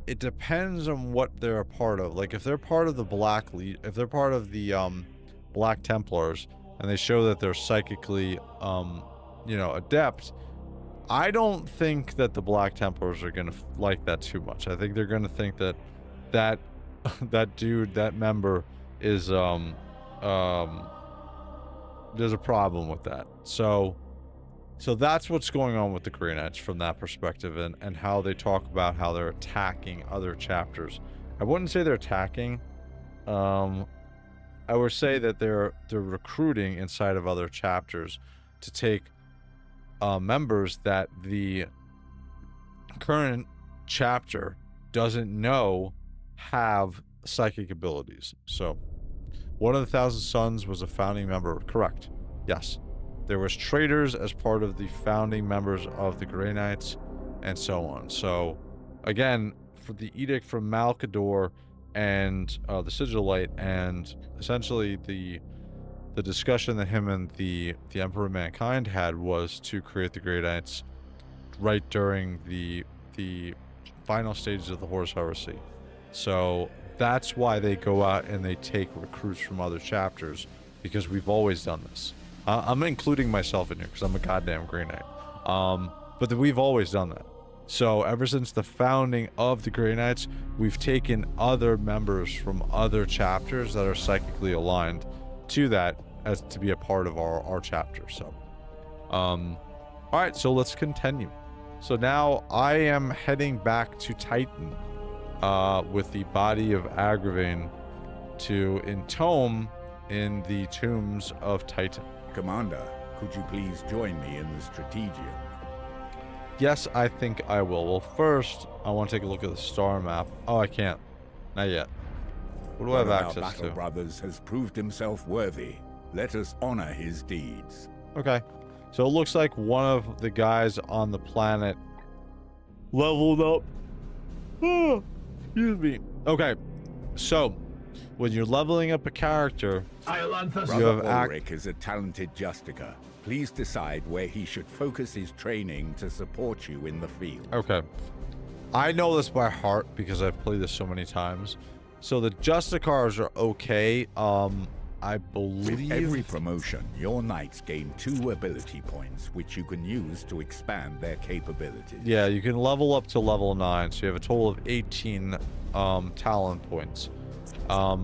It depends on what they're a part of. Like if they're part of the if they're part of the Black Templars and they show that they're psychically you know, adept, I don't think that the Black Templars are going to like that too much. I think they're going to think that that dude, that member is there's a problem with that. So that's what's going on with the Grey Knights from that perspective, and how they talk about how they're attacking other chapters. I wouldn't say they're attacking. I would say that they're recruiting inside of other chapters to take members that the current chapter doesn't know have psychic abilities. So one of the Thousand Sons was a founding member, correct? Yes. There was traitors as part of the founding members of the Grey Knights, and so on. So again, for the edict from Malcador and the Sigillite, and essentially the discussion that him and the Emperor of Mankind had was to create the Grey Knights right during the final stages of the Horus Heresy. So that's why they go out and they take recruits from other chapters, because we've always done this. I'm including myself in here because I'm a goddamn Grey Knight. But we've always done that. So ever since the founding of the Grey Knights, we've taken other members from other chapters that are psychically aligned to that as to be a part of our chapter. So, all right, so let's continue. So now I am heading back to Titan with the body of Agravain to entomb in the tombs of Titan. Commander, could you please join me in the Stratagem? Yes, I think I will. Well, first, I want to take a look at the star map. Oh, I can't. Not yet. What do I have access One of our battle to? brothers has proved himself worthy. Let us honor his deeds. Okay. So it looks like one of the guys on the planet leveled up. Oh, excuse me. Okay. So, when you're leveling up a character, you have Ulrich is a talented Justicar. Please decide where he should focus his training to support you in the field. Okay. I know this by heart because I've played this so many times. So the Justicars are okay. I believe... With every promotion, your knights gain 2 ability points, which you can use to expand their capabilities. Yeah, you can level up to level 9, so you have a total of 18 talent points. Are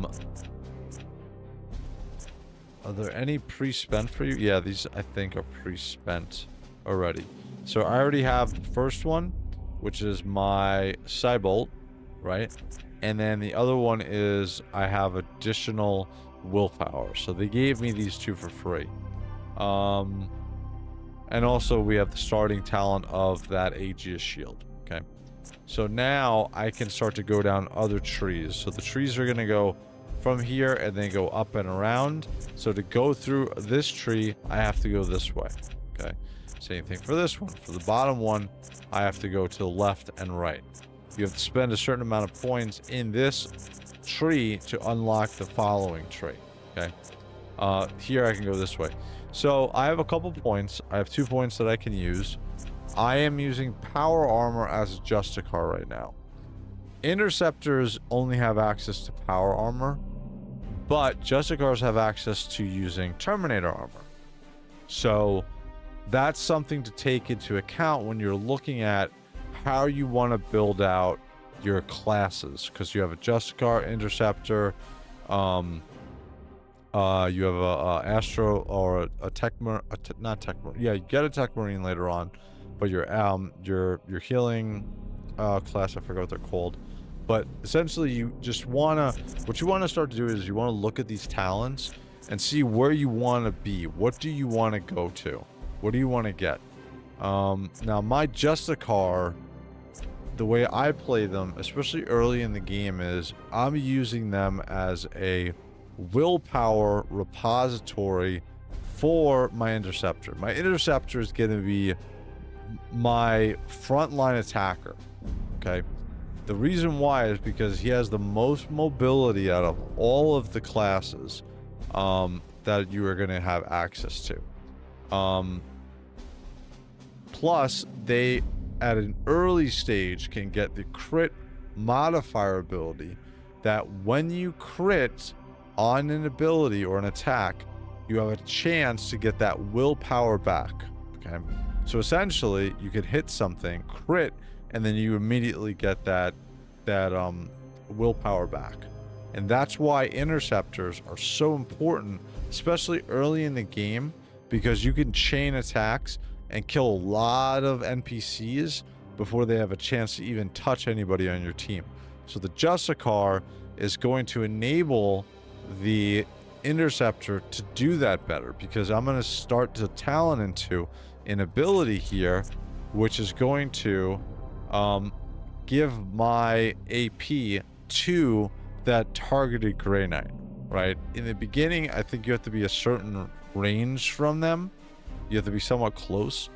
there any pre-spent for you? Yeah, these I think are pre-spent already. So I already have the first one, which is my Cybolt, right? And then the other one is I have additional willpower. So they gave me these 2 for free. And also we have the starting talent of that Aegis shield. Okay. So now I can start to go down other trees. So the trees are going to go from here and then go up and around. So to go through this tree, I have to go this way. Okay. Same thing for this one. For the bottom one, I have to go to the left and right. You have to spend a certain amount of points in this tree to unlock the following tree. Okay. Here I can go this way. So I have a couple points. I have 2 points that I can use. I am using power armor as a Justicar right now. Interceptors only have access to power armor, but Justicars have access to using Terminator armor. So that's something to take into account when you're looking at how you want to build out your classes, because you have a Justicar, Interceptor, you have a Astro or a Tech Marine, not Tech Marine. Yeah, you get a Tech Marine later on, but your healing class, I forgot what they're called. But essentially, you just wanna, what you want to start to do is you want to look at these talents and see where you want to be. What do you want to go to? What do you want to get? Now my Justicar, the way I play them, especially early in the game, is I'm using them as a willpower repository for my Interceptor. My Interceptor is going to be my frontline attacker. Okay. The reason why is because he has the most mobility out of all of the classes that you are going to have access to. Plus, they at an early stage can get the crit modifier ability that when you crit on an ability or an attack, you have a chance to get that willpower back. Okay, so essentially you could hit something, crit, and then you immediately get that willpower back. And that's why interceptors are so important, especially early in the game, because you can chain attacks and kill a lot of NPCs before they have a chance to even touch anybody on your team. So the Justicar is going to enable the Interceptor to do that better, because I'm going to start to talent into an ability here, which is going to give my AP to that targeted Grey Knight, right? In the beginning, I think you have to be a certain range from them. You have to be somewhat close.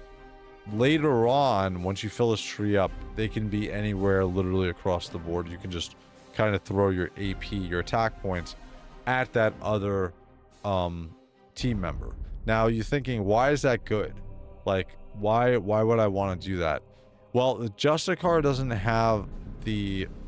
Later on, once you fill this tree up, they can be anywhere literally across the board. You can just kind of throw your AP, your attack points, at that other team member. Now you're thinking, why is that good? Like, why would I want to do that? Well, the Justicar doesn't have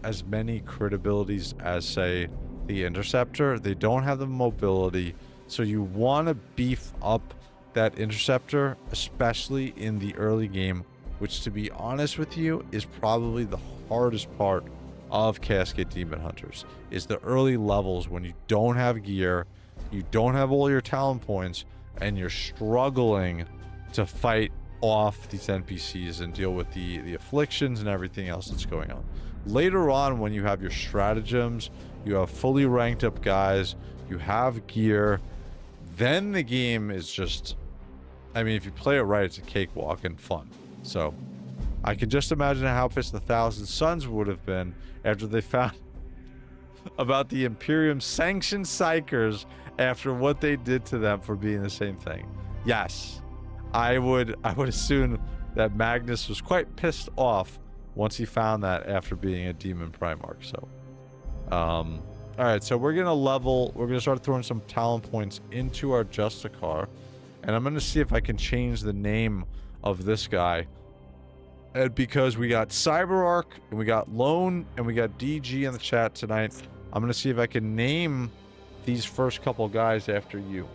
as many crit abilities as, say, the Interceptor. They don't have the mobility, so you want to beef up that Interceptor, especially in the early game, which, to be honest with you, is probably the hardest part of Cascade Daemonhunters, is the early levels when you don't have gear, you don't have all your talent points, and you're struggling to fight off these NPCs and deal with the afflictions and everything else that's going on. Later on, when you have your stratagems, you have fully ranked up guys, you have gear, then the game is just, I mean, if you play it right, it's a cakewalk and fun. So I can just imagine how pissed the Thousand Sons would have been after they found about the Imperium sanctioned psychers after what they did to them for being the same thing. Yes, I would assume that Magnus was quite pissed off once he found that after being a Demon Primarch. So all right, so we're gonna start throwing some talent points into our Justicar, and I'm gonna see if I can change the name of this guy. And because we got CyberArk and we got Lone and we got DG in the chat tonight, I'm gonna see if I can name these first couple guys after you,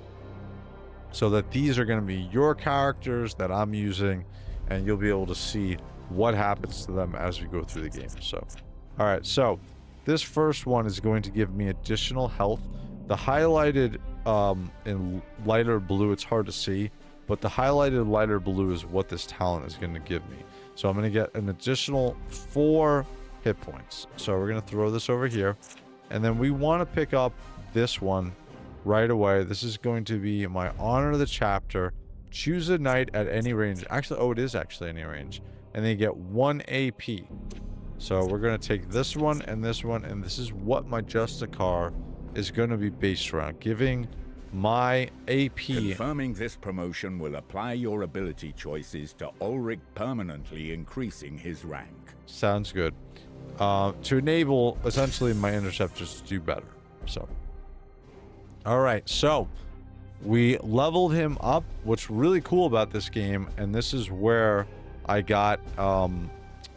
so that these are gonna be your characters that I'm using, and you'll be able to see what happens to them as we go through the game. So, all right, so this first one is going to give me additional health. The highlighted in lighter blue, it's hard to see, but the highlighted lighter blue is what this talent is going to give me. So I'm going to get an additional 4 hit points. So we're going to throw this over here, and then we want to pick up this one right away. This is going to be my Honor of the Chapter. Choose a knight at any range. Actually, oh, it is actually any range. And then you get 1 AP. So we're going to take this one, and this is what my Justicar is going to be based around, giving my AP. Confirming this promotion will apply your ability choices to Ulrich, permanently increasing his rank. Sounds good. To enable, essentially, my Interceptors to do better. So, all right, so we leveled him up. What's really cool about this game, and this is where I got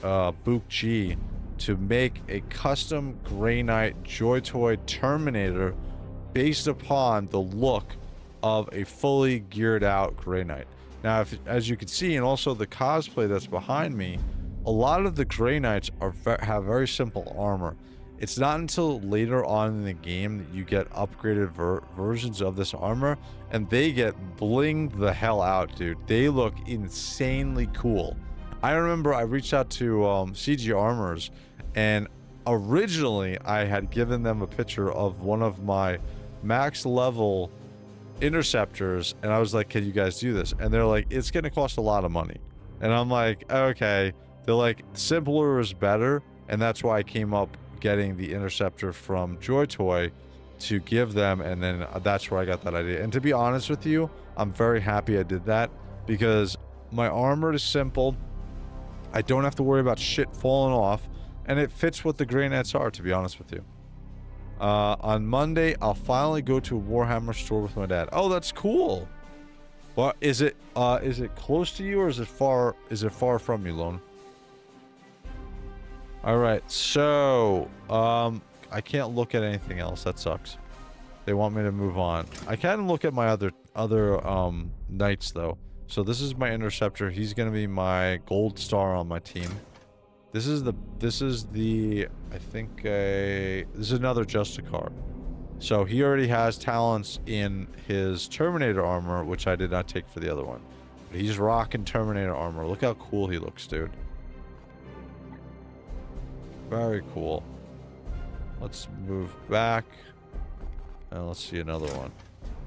Book G to make a custom Grey Knight JOYTOY Terminator based upon the look of a fully geared out Grey Knight. Now, as you can see, and also the cosplay that's behind me, a lot of the Grey Knights have very simple armor. It's not until later on in the game that you get upgraded versions of this armor, and they get blinged the hell out, dude. They look insanely cool. I remember I reached out to CG Armors, and originally I had given them a picture of one of my max level interceptors, and I was like, can you guys do this? And they're like, it's gonna cost a lot of money. And I'm like, okay. They're like, simpler is better, and that's why I came up getting the interceptor from JOYTOY to give them, and then that's where I got that idea. And to be honest with you, I'm very happy I did that, because my armor is simple. I don't have to worry about shit falling off, and it fits what the Grey Knights are, to be honest with you. On Monday, I'll finally go to a Warhammer store with my dad. Oh, that's cool. Well, is it close to you, or is it far from you, Lone? All right, so I can't look at anything else. That sucks. They want me to move on. I can look at my other knights though. So this is my interceptor. He's gonna be my gold star on my team. This is the I think this is another Justicar. So he already has talents in his Terminator armor, which I did not take for the other one. But he's rocking Terminator armor. Look how cool he looks, dude. Very cool. Let's move back. And let's see another one.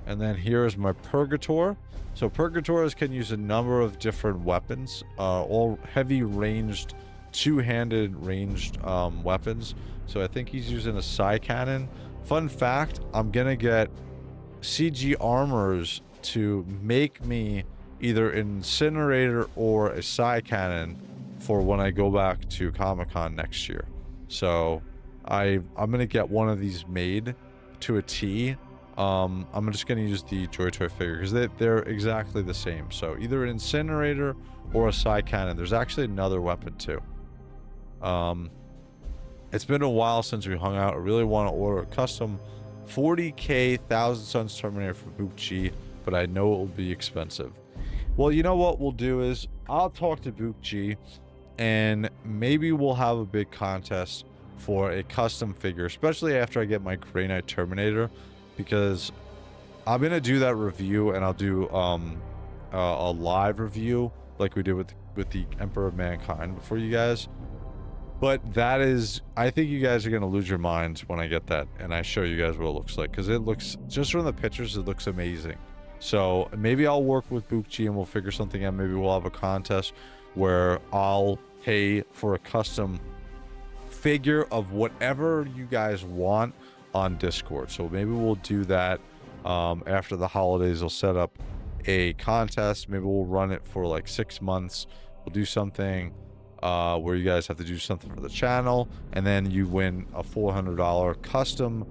And then here is my Purgator. So Purgators can use a number of different weapons. All heavy ranged, two-handed ranged weapons. So I think he's using a Psy Cannon. Fun fact, I'm gonna get CG armors to make me either an incinerator or a Psy Cannon for when I go back to Comic-Con next year. So I'm gonna get one of these made to a T. I'm just gonna use the JOYTOY figure because they're exactly the same. So either an incinerator or a Psy Cannon. There's actually another weapon too. It's been a while since we hung out. I really want to order a custom 40k 1000 Suns Terminator for Bookchi, but I know it will be expensive. Well, you know what we'll do is I'll talk to Bookchi and maybe we'll have a big contest for a custom figure, especially after I get my Grey Knight Terminator, because I'm gonna do that review and I'll do a live review like we did with the Emperor of Mankind for you guys. But that is, I think you guys are gonna lose your minds when I get that and I show you guys what it looks like, because it looks, just from the pictures, it looks amazing. So maybe I'll work with Bookchi and we'll figure something out. Maybe we'll have a contest where I'll pay for a custom figure of whatever you guys want on Discord. So maybe we'll do that after the holidays. I'll set up a contest. Maybe we'll run it for like 6 months. We'll do something where you guys have to do something for the channel, and then you win a $400 custom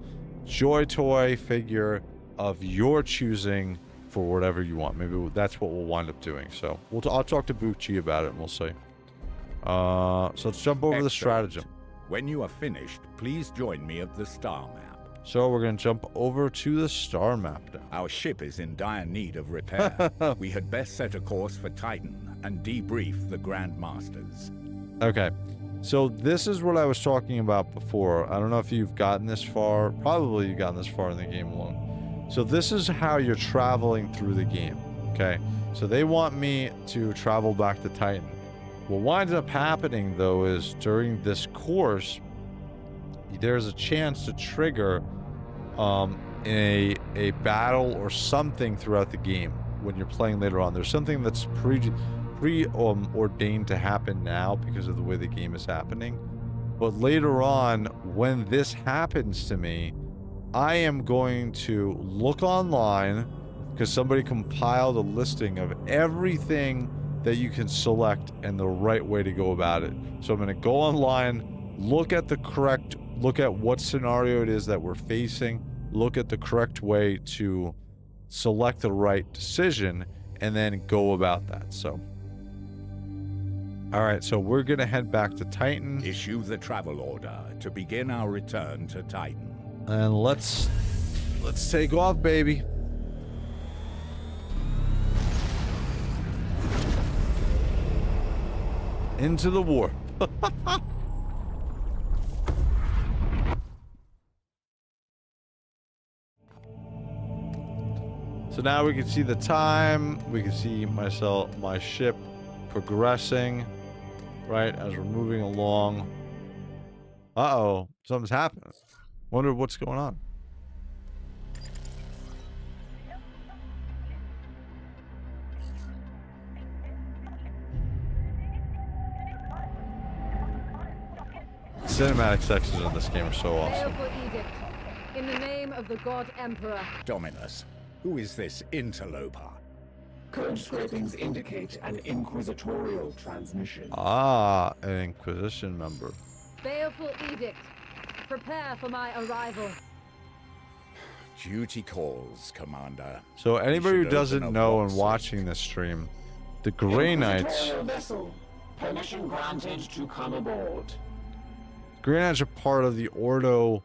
JOYTOY figure of your choosing for whatever you want. Maybe that's what we'll wind up doing. So I'll talk to Bookchi about it and we'll see. So let's jump over the stratagem. When you are finished, please join me at the star map. So we're going to jump over to the star map now. Our ship is in dire need of repair. We had best set a course for Titan and debrief the Grand Masters. Okay, so this is what I was talking about before. I don't know if you've gotten this far. Probably you've gotten this far in the game alone. So this is how you're traveling through the game, okay? So they want me to travel back to Titan. What winds up happening, though, is during this course, there's a chance to trigger a battle or something throughout the game when you're playing later on. There's something that's ordained to happen now because of the way the game is happening. But later on, when this happens to me, I am going to look online because somebody compiled a listing of everything that you can select and the right way to go about it. So I'm going to go online, look at what scenario it is that we're facing, look at the correct way to select the right decision, and then go about that. So all right, so we're going to head back to Titan. Issue the travel order to begin our return to Titan. And let's take off, baby. Into the war. So now we can see the time. We can see my ship progressing, right, as we're moving along. Uh-oh, something's happening. Wonder what's going on. Cinematic sections in this game are so awesome. Edict. In the name of the God Emperor. Dominus, who is this interloper? Code scrapings indicate an inquisitorial transmission. Ah, an Inquisition member. Baleful edict. Prepare for my arrival. Duty calls, Commander. So anybody who should doesn't open a know and vault watching this stream, the Grey Knights. Inquisitorial vessel. Permission granted to come aboard. Grey Knights are part of the Ordo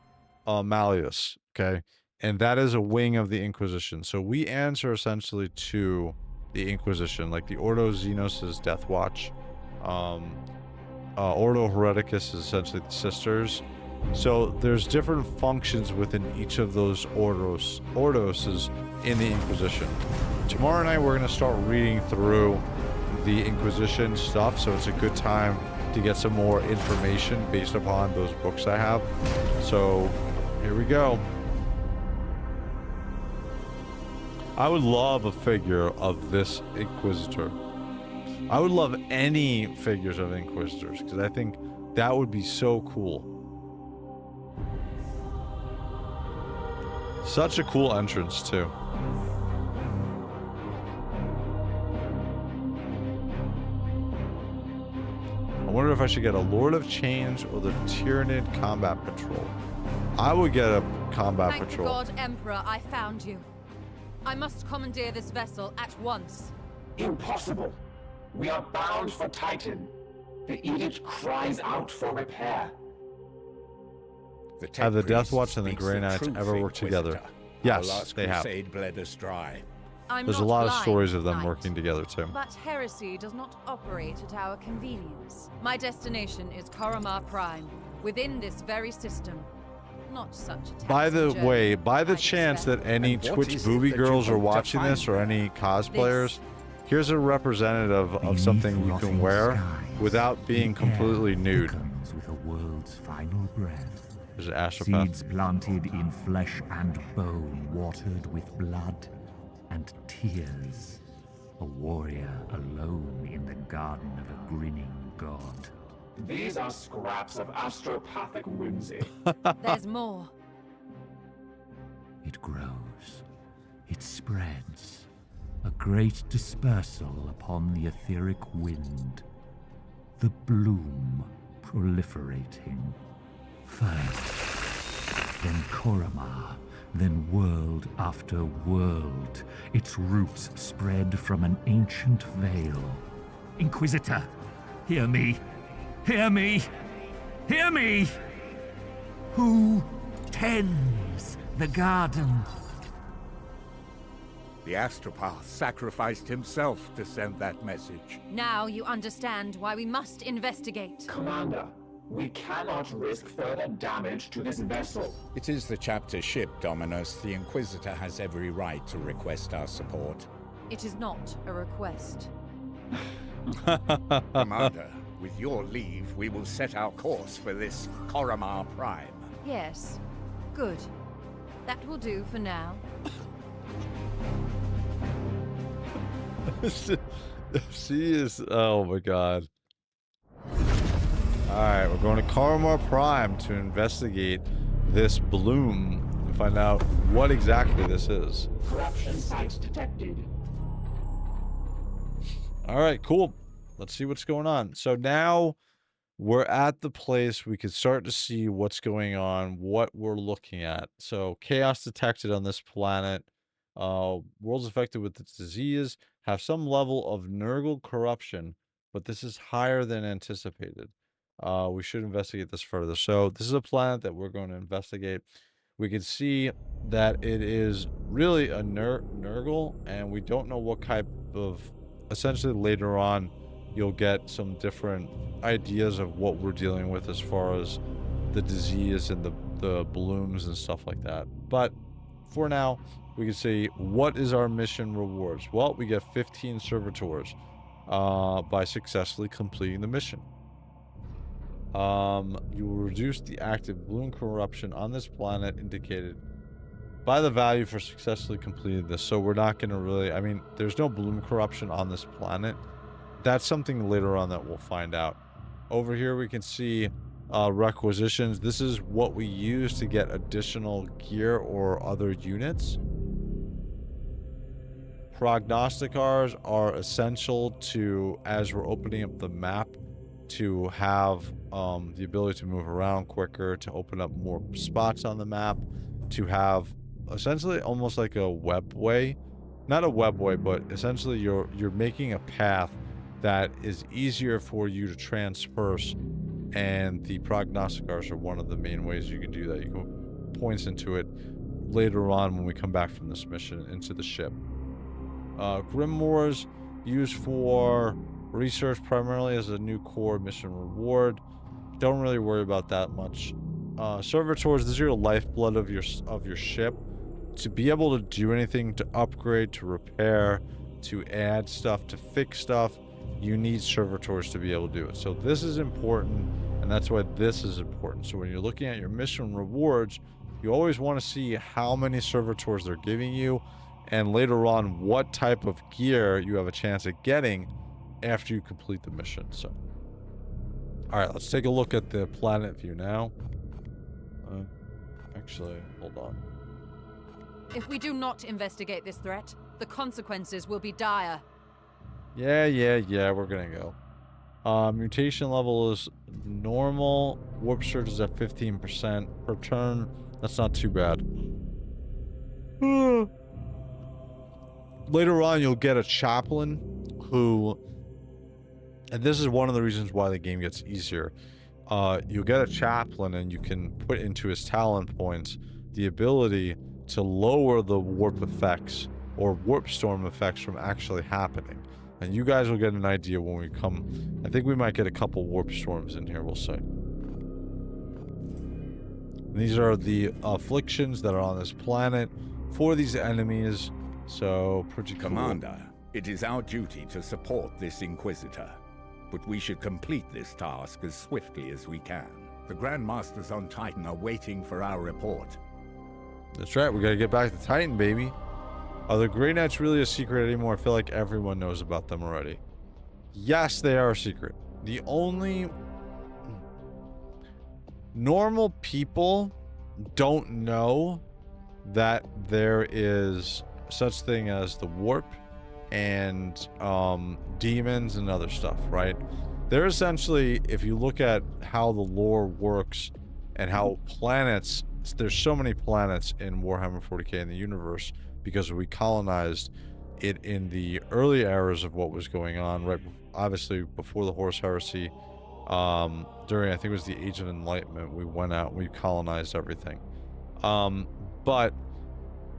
Malleus, okay? And that is a wing of the Inquisition. So we answer essentially to the Inquisition, like the Ordo Xenos is Death Watch. Ordo Hereticus is essentially the Sisters. So there's different functions within each of those Ordoses in the Inquisition. Tomorrow night we're going to start reading through the Inquisition stuff, so it's a good time to get some more information based upon those books I have. So here we go. I would love a figure of this Inquisitor. I would love any figures of Inquisitors, because I think that would be so cool. Such a cool entrance, too. I wonder if I should get a Lord of Chains or the Tyrannid Combat Patrol. I would get a Combat Thank Patrol. God, Emperor, I found you. I must commandeer this vessel at once. Impossible. We are bound for Titan. The edict cries out for repair. Have the Death Watch and the Grey Knights ever worked together? Yes, they have. Crusade bled us dry. There's a lot of stories of them working together, too. But heresy does not operate at our convenience. My destination is Koromar Prime, within this very system. Not such a By the taxing way, journey, by the I'd chance expect. that any And what Twitch is it booby that you girls are hope to watching find this, or there? any cosplayers, here's a representative of Beneath something you can rotting wear skies, without being the air completely nude. thickens with a world's final breath. There's an astropath. Seeds planted in flesh and bone, watered with blood and tears. A warrior alone in the garden of a grinning god. These are scraps of astropathic whimsy. There's more. It grows. It spreads. A great dispersal upon the etheric wind. The bloom proliferating. First, then Koromar, then world after world. Its roots spread from an ancient veil. Inquisitor, hear me! Hear me! Hear me! Who tends the garden? The astropath sacrificed himself to send that message. Now you understand why we must investigate. Commander, we cannot risk further damage to this vessel. It is the chapter ship, Dominus. The Inquisitor has every right to request our support. It is not a request. Commander, with your leave, we will set our course for this Koromar Prime. Yes. Good. That will do for now. She is, oh my god. Alright, we're going to Koromar Prime to investigate this bloom and find out what exactly this is. Corruption site detected. Alright, cool. Let's see what's going on. So now we're at the place we can start to see what's going on, what we're looking at. So chaos detected on this planet. Worlds affected with the disease have some level of Nurgle corruption, but this is higher than anticipated. We should investigate this further. So this is a planet that we're going to investigate. We can see that it is really a Nurgle, and we don't know what type of... Essentially, later on, you'll get some different ideas of what we're dealing with as far as the disease and the blooms and stuff like that. But for now, we can see, what is our mission rewards? Well, we get 15 servitors by successfully completing the mission. You will reduce the active bloom corruption on this planet indicated by the value for successfully completing this. So we're not going to really, I mean, there's no bloom corruption on this planet. That's something later on that we'll find out. Over here we can see requisitions. This is what we use to get additional gear or other units. Prognosticars are essential to, as we're opening up the map, to have the ability to move around quicker, to open up more spots on the map, to have essentially almost like a webway. Not a webway, but essentially you're making a path that is easier for you to transperse and the prognosticars are one of the main ways you can do that. You can points into it later on when we come back from this mission into the ship. Grimoires used for research primarily as a new core mission reward. Don't really worry about that much. Servitors, these are your lifeblood of your ship. To be able to do anything, to upgrade, to repair, to add stuff, to fix stuff, you need servitors to be able to do it. So this is important, and that's why this is important. So when you're looking at your mission rewards, you always want to see how many servitors they're giving you, and later on what type of gear you have a chance at getting after you complete the mission. So alright, let's take a look at the planet view now. Actually, hold on. If we do not investigate this threat, the consequences will be dire. Yeah, we're gonna go. Mutation level is normal. Warp surge is at 15% per turn. That's not too bad. Later on, you'll get a chaplain who, and this is one of the reasons why the game gets easier. You'll get a chaplain, and you can put into his talent points the ability to lower the warp effects or warp storm effects from actually happening. And you guys will get an idea when we come. I think we might get a couple warp storms in here, we'll see. These are the afflictions that are on this planet for these enemies, so pretty cool. Commander, it is our duty to support this Inquisitor, but we should complete this task as swiftly as we can. The Grandmasters on Titan are waiting for our report. That's right, we gotta get back to Titan, baby. Are the Grey Knights really a secret anymore? I feel like everyone knows about them already. Yes, they are a secret. The only... normal people don't know that there is such thing as the warp and demons and other stuff, right? They're essentially, if you look at how the lore works and how planets, there's so many planets in Warhammer 40k in the universe because we colonized it in the early eras of what was going on, right? Obviously before the Horus Heresy, during, I think it was the Age of Enlightenment, we went out, we colonized everything. But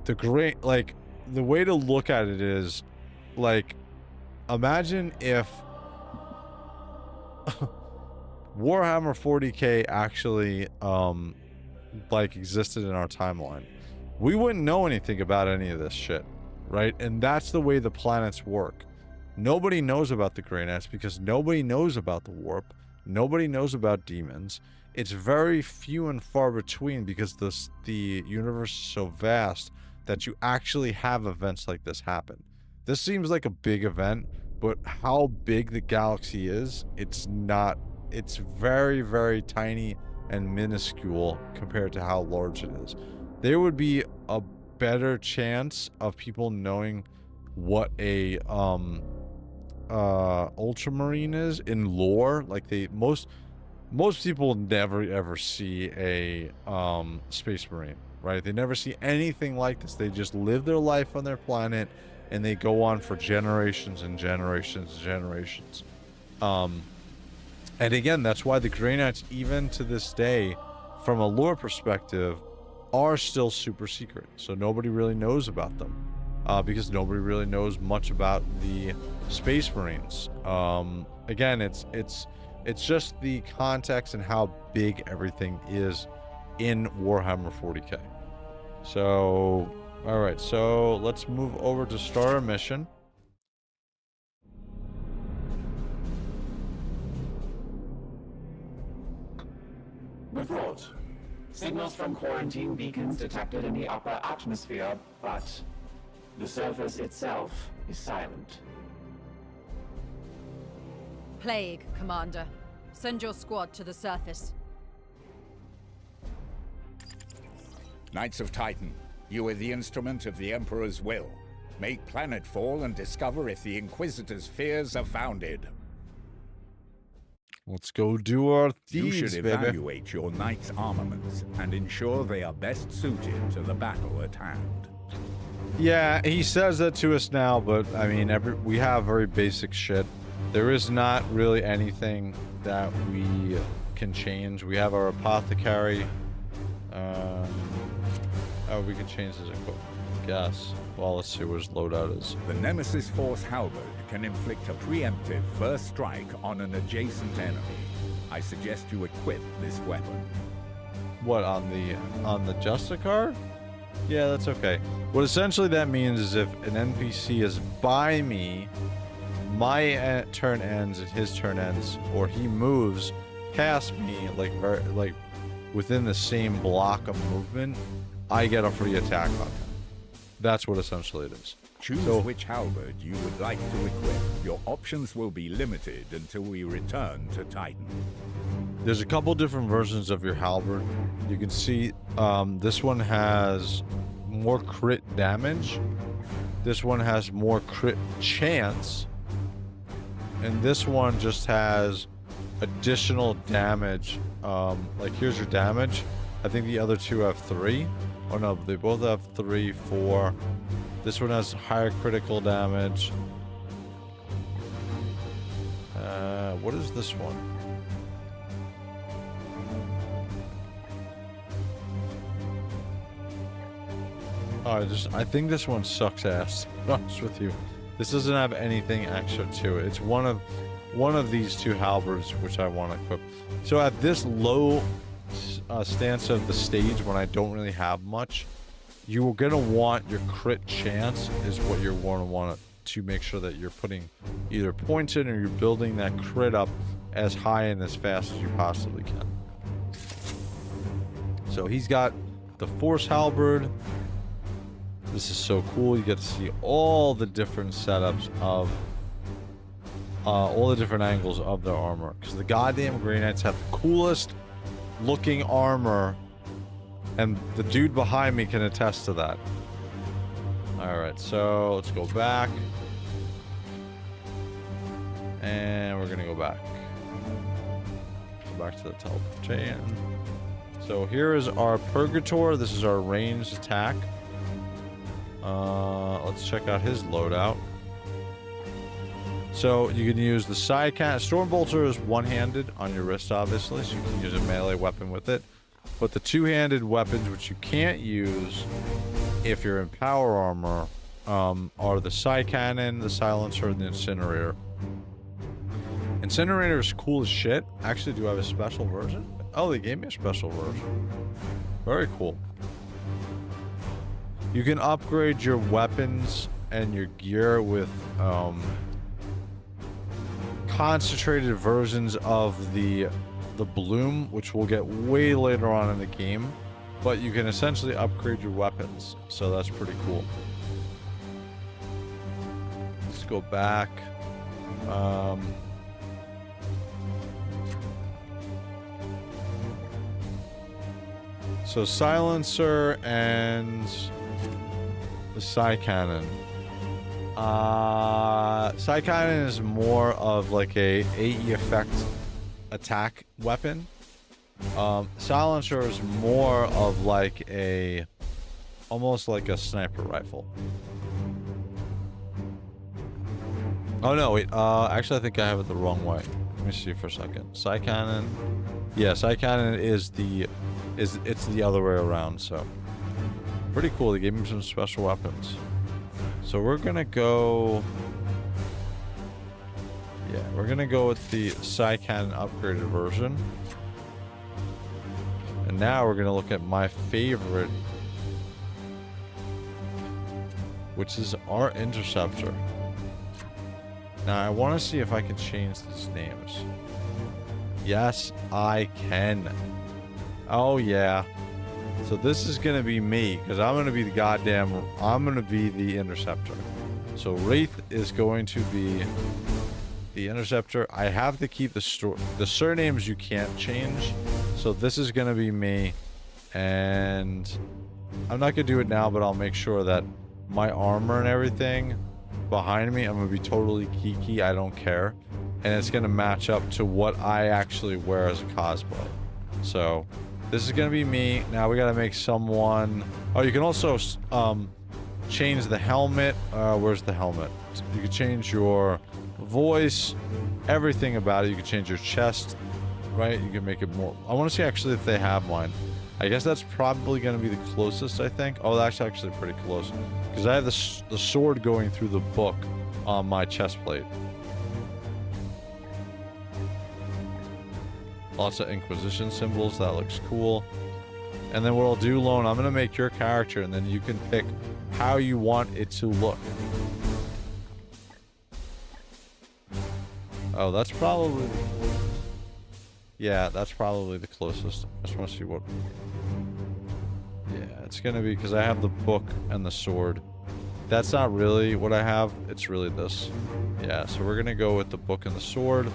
the great, like, the way to look at it is, like, imagine if Warhammer 40k actually, like, existed in our timeline. We wouldn't know anything about any of this shit, right? And that's the way the planets work. Nobody knows about the Grey Knights because nobody knows about the warp. Nobody knows about demons. It's very few and far between because the universe is so vast that you actually have events like this happen. This seems like a big event, but how big the galaxy is, it's not. It's very, very tiny and minuscule compared to how large it is. There would be a better chance of people knowing what a ultramarine is in lore. Like, most people never ever see a space marine, right? They never see anything like this. They just live their life on their planet and they go on for generations and generations and generations. And again, that's why the Grey Knights, even to this day, from a lore perspective, are still super secret. So nobody really knows about them. Because nobody really knows much about the Space Marines. Again, it's just the context and how big everything is in Warhammer 40k. So, alright, so let's move over to start our mission. Report. Signals from quarantine beacons detected in the upper atmosphere, but the surface itself is silent. Plague, Commander. Send your squad to the surface. Knights of Titan, you are the instrument of the Emperor's will. Make planetfall and discover if the Inquisitor's fears are founded. Let's go do our thieves, You should evaluate your knights' armaments and ensure they are best suited to the battle at hand. Yeah, he says that to us now, but I mean, we have very basic shit. There is not really anything that we can change. We have our apothecary. Oh, we can change his equipment. Guess. Well, let's see what his loadout is. The Nemesis Force Halberd can inflict a preemptive first strike on an adjacent enemy. I suggest you equip this weapon. What, on the Justicar? Yeah, that's okay. What essentially that means is if an NPC is by me, my turn ends and his turn ends, or he moves past me, like within the same block of movement, I get a free attack on him. That's what essentially it is. Choose which halberd you would like to equip. Your options will be limited until we return to Titan. There's a couple different versions of your halberd. You can see this one has more crit damage. This one has more crit chance. And this one just has additional damage. Like here's your damage. I think the other two have 3. Oh no, they both have 3, 4. This one has higher critical damage. What is this one? I think this one sucks ass, to be honest with you. This doesn't have anything extra to it. It's one of these two halberds which I want to equip. So at this low stance of the stage, when I don't really have much, you're gonna want your crit chance is what you're gonna want to make sure that you're putting either points in or you're building that crit up as high and as fast as you possibly can. So he's got the Force Halberd. This is so cool. You get to see all the different setups of all the different angles of their armor, because the goddamn Grey Knights have the coolest looking armor, and the dude behind me can attest to that. Alright, so let's go back. And we're gonna go back. Go back to the teleportation. So here is our Purgator. This is our ranged attack. Let's check out his loadout. So you can use the Psycan. Stormbolter is one-handed on your wrist, obviously, so you can use a melee weapon with it. But the two-handed weapons, which you can't use if you're in power armor, are the Psycannon, the Silencer, and the Incinerator. Incinerator is cool as shit. Actually, do I have a special version? Oh, they gave me a special version. Very cool. You can upgrade your weapons and your gear with concentrated versions of the bloom, which we'll get way later on in the game, but you can essentially upgrade your weapons, so that's pretty cool. Let's go back. So Silencer and the Psycannon. Psycannon is more of like a AE effect attack weapon. Silencer is more of like a almost like a sniper rifle. Oh no, wait, actually I think I have it the wrong way. Let me see for a second. Psycannon. Yeah, Psycannon is it's the other way around, so pretty cool. They gave me some special weapons. So we're gonna go, yeah, we're gonna go with the Psycannon upgraded version. And now we're gonna look at my favorite, which is our Interceptor. Now I want to see if I can change these names. Yes, I can. Oh yeah. So this is gonna be me, because I'm gonna be the Interceptor. So Wraith is going to be the Interceptor. I have to keep the surnames you can't change. So this is gonna be me, and I'm not gonna do it now, but I'll make sure that my armor and everything behind me, I'm gonna be totally geeky. I don't care, and it's gonna match up to what I actually wear as a cosplay. So this is gonna be me. Now we gotta make someone. Oh, you can also change the helmet. Where's the helmet? You can change your voice, everything about it. You can change your chest. right? You can make it more. I want to see actually if they have mine. I guess that's probably going to be the closest, I think. Oh, that's actually pretty close. Because I have the sword going through the book on my chest plate. Lots of Inquisition symbols. That looks cool. And then what I'll do, Lone, I'm going to make your character, and then you can pick how you want it to look. Oh, that's probably... Yeah, that's probably the closest. I just want to see what... Yeah, it's going to be because I have the book and the sword. That's not really what I have. It's really this. Yeah, so we're going to go with the book and the sword.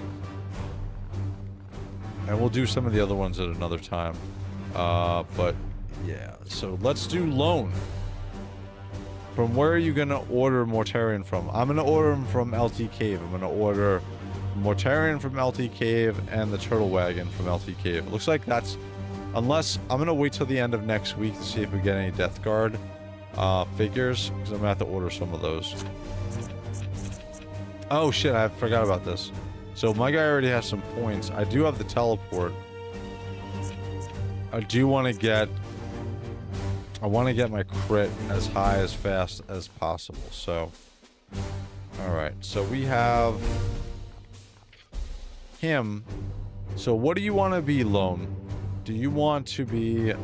And we'll do some of the other ones at another time. But yeah, so let's do Lone. From where are you going to order Mortarion from? I'm going to order him from LT Cave. I'm going to order Mortarion from LT Cave and the Turtle Wagon from LT Cave. It looks like that's... Unless... I'm going to wait till the end of next week to see if we get any Death Guard figures. Because I'm going to have to order some of those. Oh shit, I forgot about this. So my guy already has some points. I do have the teleport. I do want to get... I want to get my crit as high as fast as possible. So... Alright, so we have... him. So what do you want to be, Lone? Do you want to be, do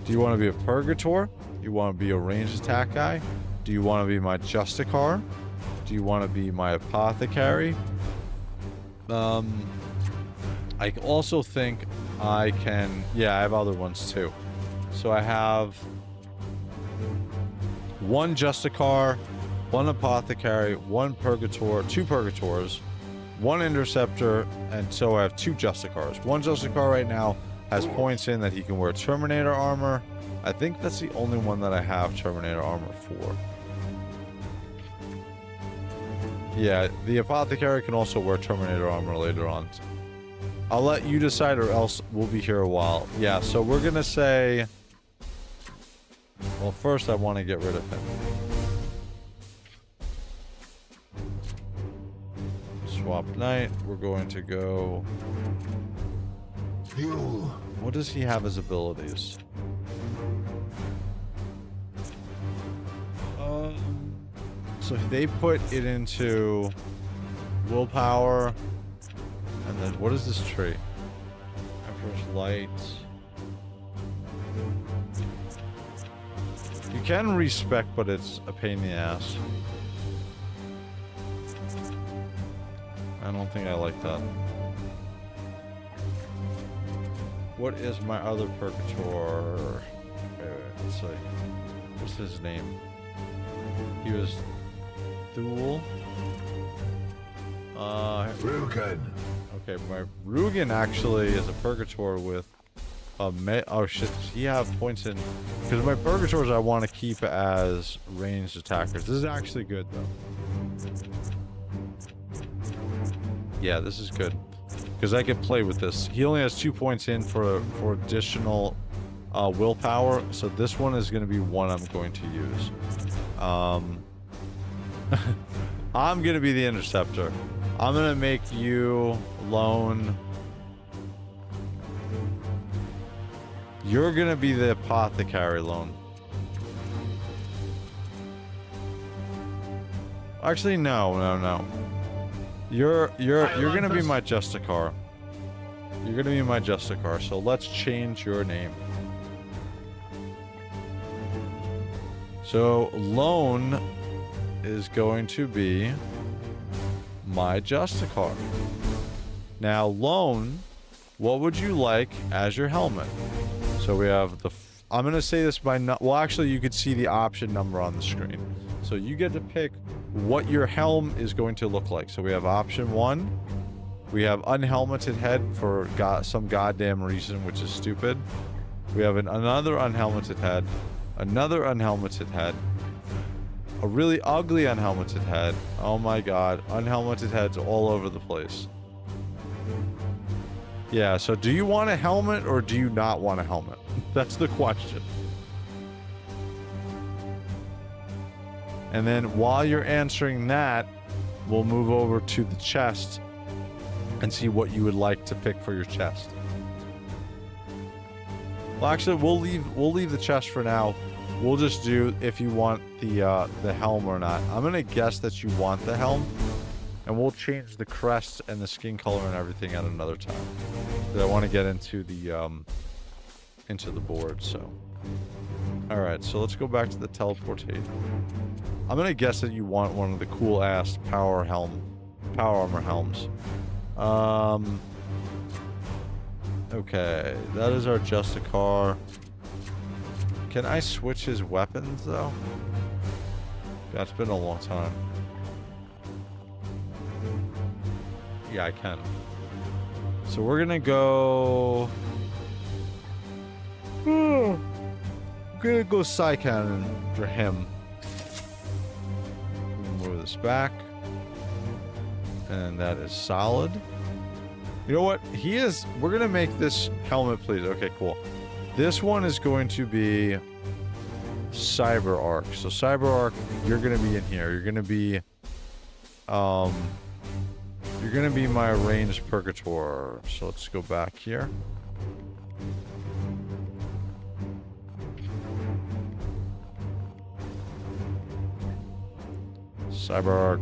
you want to be a Purgator? Do you want to be a ranged attack guy? Do you want to be my Justicar? Do you want to be my Apothecary? I also think I can... Yeah, I have other ones too. So I have... one Justicar, one Apothecary, one Purgator, two Purgators, one Interceptor, and so I have two Justicars. One Justicar right now has points in that he can wear Terminator armor. I think that's the only one that I have Terminator armor for. Yeah, the Apothecary can also wear Terminator armor later on. I'll let you decide or else we'll be here a while. Yeah, so we're gonna say... Well, first I want to get rid of him. Swap Knight. We're going to go... What does he have as abilities? So they put it into willpower, and then what is this tree? Emperor's Light. You can respec, but it's a pain in the ass. I don't think I like that. What is my other Purgator? Wait, let's see. What's his name? He was Thule. Rugen. Okay, my Rugen actually is a Purgator with a oh shit, does he have points in? Because my Purgators I want to keep as ranged attackers. This is actually good though. Yeah, this is good. Because I can play with this. He only has 2 points in for additional willpower. So this one is going to be one I'm going to use. I'm going to be the Interceptor. I'm going to make you Lone. You're going to be the Apothecary, Lone. Actually, no. You're gonna be my Justicar. You're gonna be my Justicar, so let's change your name. So Lone is going to be my Justicar. Now Lone, what would you like as your helmet? So we have the I'm gonna say this by well actually you could see the option number on the screen. So you get to pick what your helm is going to look like. So we have option 1. We have unhelmeted head for some goddamn reason, which is stupid. We have another unhelmeted head, another unhelmeted head, a really ugly unhelmeted head. Oh my god, unhelmeted heads all over the place. Yeah, so do you want a helmet or do you not want a helmet? That's the question. And then while you're answering that, we'll move over to the chest. and see what you would like to pick for your chest. Well, actually, we'll leave the chest for now. We'll just do if you want the helm or not. I'm gonna guess that you want the helm, and we'll change the crest and the skin color and everything at another time. But I want to get into the board. So, all right. So let's go back to the teleportate. I'm gonna guess that you want one of the cool ass power armor helms. Okay, that is our Justicar. Can I switch his weapons though? Yeah, it's been a long time. Yeah, I can. So we're gonna go. I'm gonna go Psy Cannon for him. Move this back. And that is solid. You know what? We're gonna make this helmet, please. Okay, cool. This one is going to be CyberArk. So CyberArk, you're gonna be in here. You're gonna be my ranged Purgator. So let's go back here. CyberArk.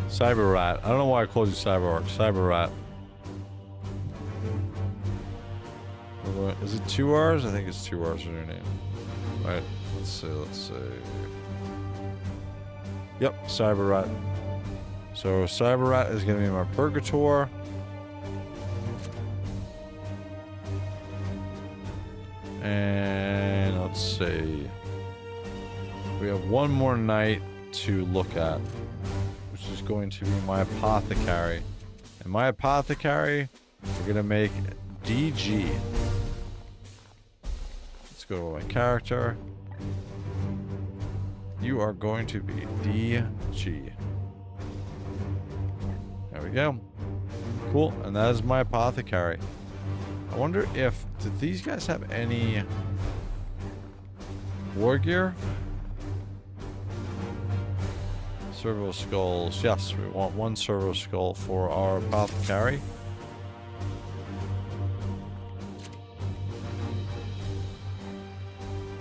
Cyberrat. I don't know why I called you CyberArk. Cyberrat. Is it 2 R's? I think it's 2 R's in your name. Alright, let's see. Yep, Cyberrat. So Cyberrat is going to be my Purgator. And let's see. We have one more knight to look at, which is going to be my Apothecary. And my Apothecary, we're going to make DG. Let's go to my character. You are going to be DG. There we go. Cool, and that is my Apothecary. I wonder if... Did these guys have any... war gear? Servo skulls. Yes, we want one servo skull for our Apothecary.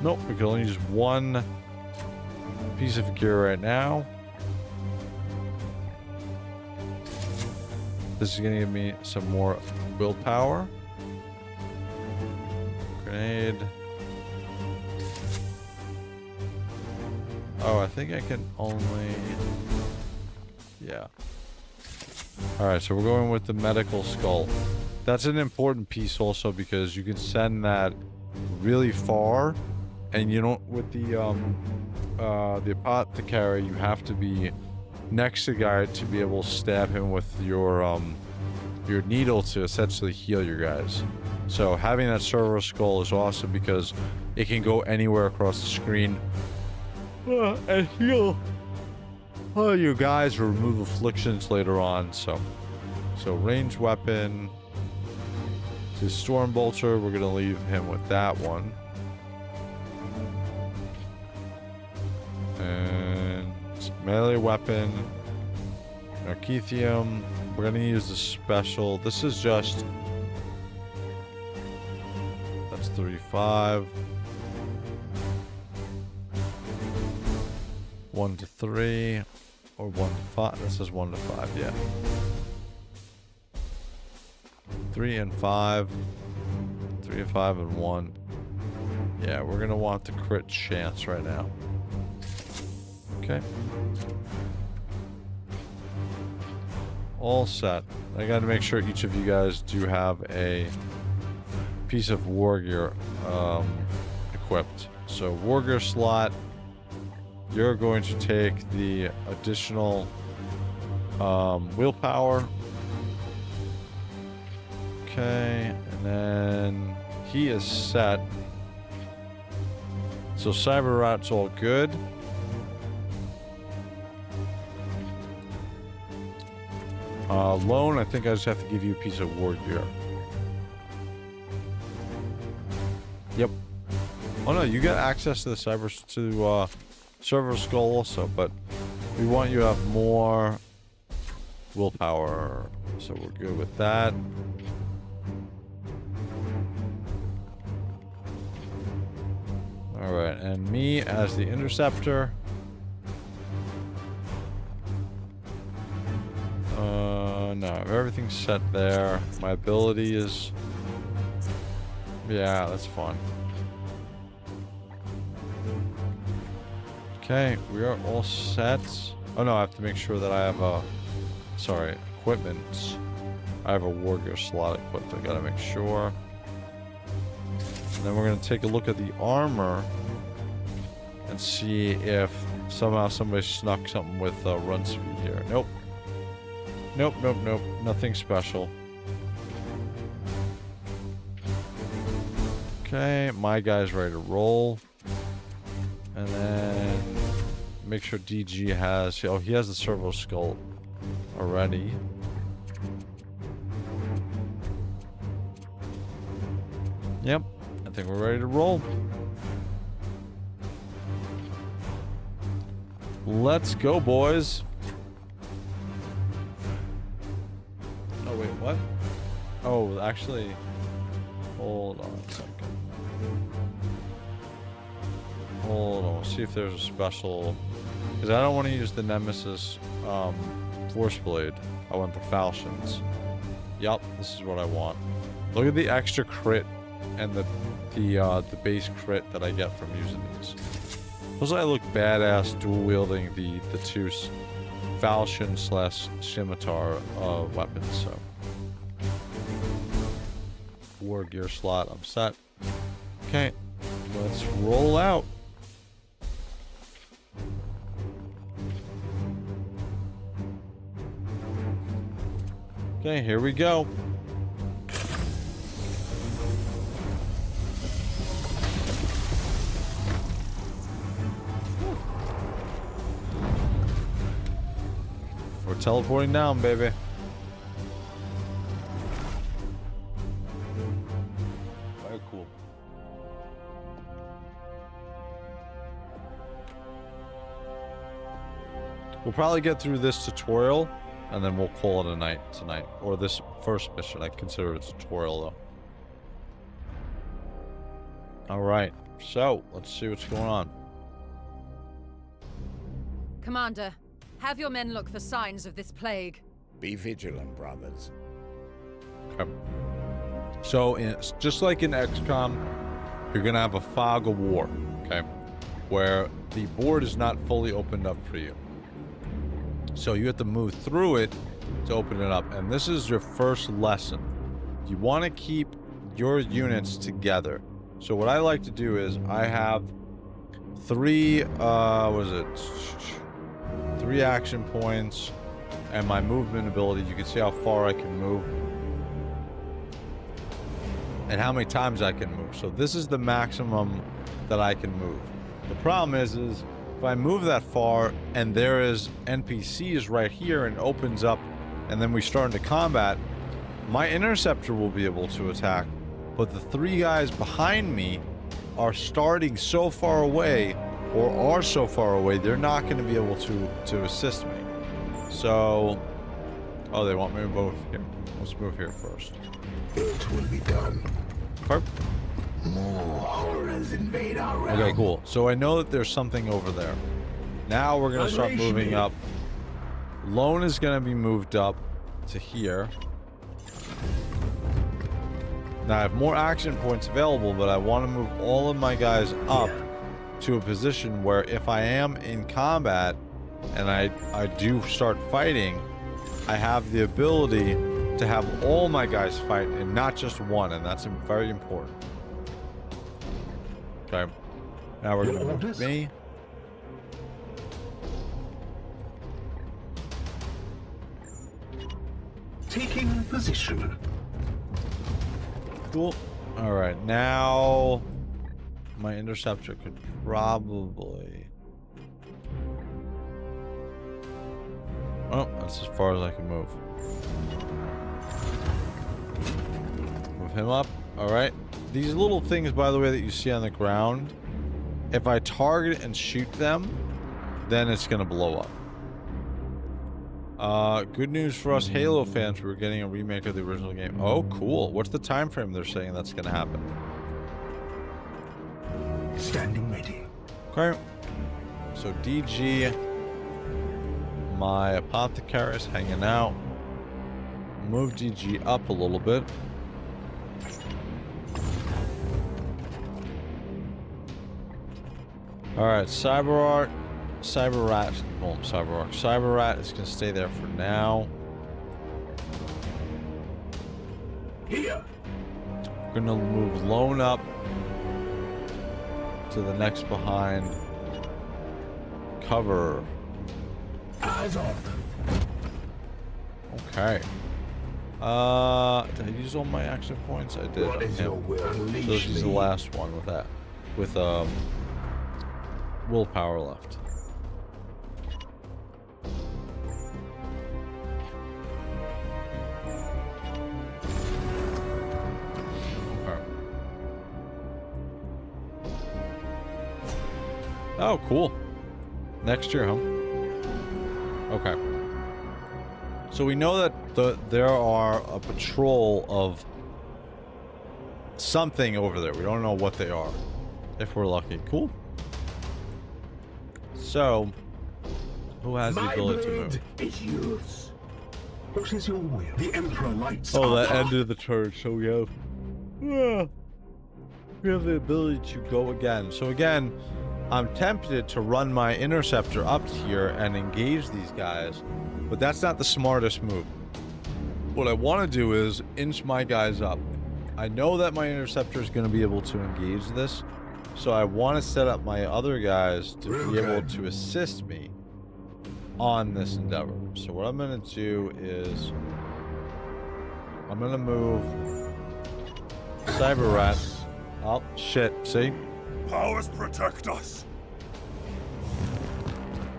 Nope, we can only use one piece of gear right now. This is going to give me some more willpower. Grenade. Oh, I think I can only... Yeah. Alright, so we're going with the medical skull. That's an important piece also because you can send that really far. And you don't, with the Apothecary, you have to be next to the guy to be able to stab him with your needle to essentially heal your guys. So having that servo skull is awesome because it can go anywhere across the screen and heal all you guys or remove afflictions later on. So ranged weapon to Stormbolter, we're gonna leave him with that one. And melee weapon, Narcithium. We're gonna use the special. This is just... That's 35. 1 to 3. Or 1 to 5. This is 1 to 5, yeah. 3 and 5. 3 and 5 and 1. Yeah, we're gonna want the crit chance right now. Okay. All set. I gotta make sure each of you guys do have a piece of war gear equipped. So war gear slot, you're going to take the additional willpower. Okay, and then he is set. So Cyberrat's all good. Lone, I think I just have to give you a piece of war gear. Yep. Oh no, you get access to the server skull also, but we want you to have more willpower, so we're good with that. All right, and me as the interceptor. No, everything's set there. My ability is... Yeah, that's fun. Okay, we are all set. Oh no, I have to make sure that I have a... Sorry, equipment. I have a warrior slot equipped. I gotta make sure. And then we're gonna take a look at the armor and see if somehow somebody snuck something with run speed here. Nope. Nope, nope, nope. Nothing special. Okay, my guy's ready to roll. And then make sure DG has... Oh, he has the servo skull already. Yep, I think we're ready to roll. Let's go, boys. Oh, wait, what? Oh, actually, hold on a second. Hold on, see if there's a special... Because I don't want to use the Nemesis Force Blade. I want the falchions. Yup, this is what I want. Look at the extra crit and the base crit that I get from using these. Plus I look badass dual wielding the two falchion / scimitar weapons, so. War gear slot, I'm set. Okay, let's roll out. Okay, here we go. We're teleporting down, baby. Very cool. We'll probably get through this tutorial, and then we'll call it a night tonight. Or this first mission. I consider it a tutorial, though. Alright, so let's see what's going on. Commander, have your men look for signs of this plague. Be vigilant, brothers. Okay. So, just like in XCOM, you're going to have a fog of war, okay? Where the board is not fully opened up for you. So you have to move through it to open it up. And this is your first lesson. You want to keep your units together. So what I like to do is I have three action points and my movement ability. You can see how far I can move and how many times I can move. So this is the maximum that I can move. The problem is if I move that far and there is NPCs right here and opens up and then we start into combat, my interceptor will be able to attack, but the three guys behind me are starting so far away or are so far away, they're not going to be able to assist me. So, oh, they want me to move here. Let's move here first. It will be done. Okay. More horrors invade our realm. Okay, cool. So I know that there's something over there. Now we're going to start moving up. Lone is going to be moved up to here. Now I have more action points available, but I want to move all of my guys up to a position where if I am in combat and I do start fighting, I have the ability to have all my guys fight and not just one, and that's very important. Okay, now we're gonna move me. Taking position. Cool. All right, now my interceptor could probably... Oh, that's as far as I can move. Move him up. All right. these little things, by the way, that you see on the ground, if I target and shoot them, then it's gonna blow up. Good news for us Halo fans, we're getting a remake of the original game. Oh, cool. What's the time frame they're saying that's gonna happen? Standing ready. Okay. So DG, my apothecary is hanging out. Move DG up a little bit. Alright, Cyberrat, well, Cyberrat is gonna stay there for now. Here. We're gonna move Lone up to the next behind. Cover. Eyes on. Okay. Did I use all my action points? I did. What is your will? So this is the last one with that. With willpower left. Alright. Oh, cool. Next year, huh? Okay. So we know that there are a patrol of something over there. We don't know what they are. If we're lucky. Cool. So, who has the ability to move? Is yours. What is your will? The Emperor lights. Oh, that ended the turn. So we have the ability to go again. So again, I'm tempted to run my interceptor up here and engage these guys, but that's not the smartest move. What I want to do is inch my guys up. I know that my interceptor is going to be able to engage this, so I want to set up my other guys to be able to assist me on this endeavor. So what I'm going to do is I'm going to move Cyberrat. Oh, shit. See? Powers protect us.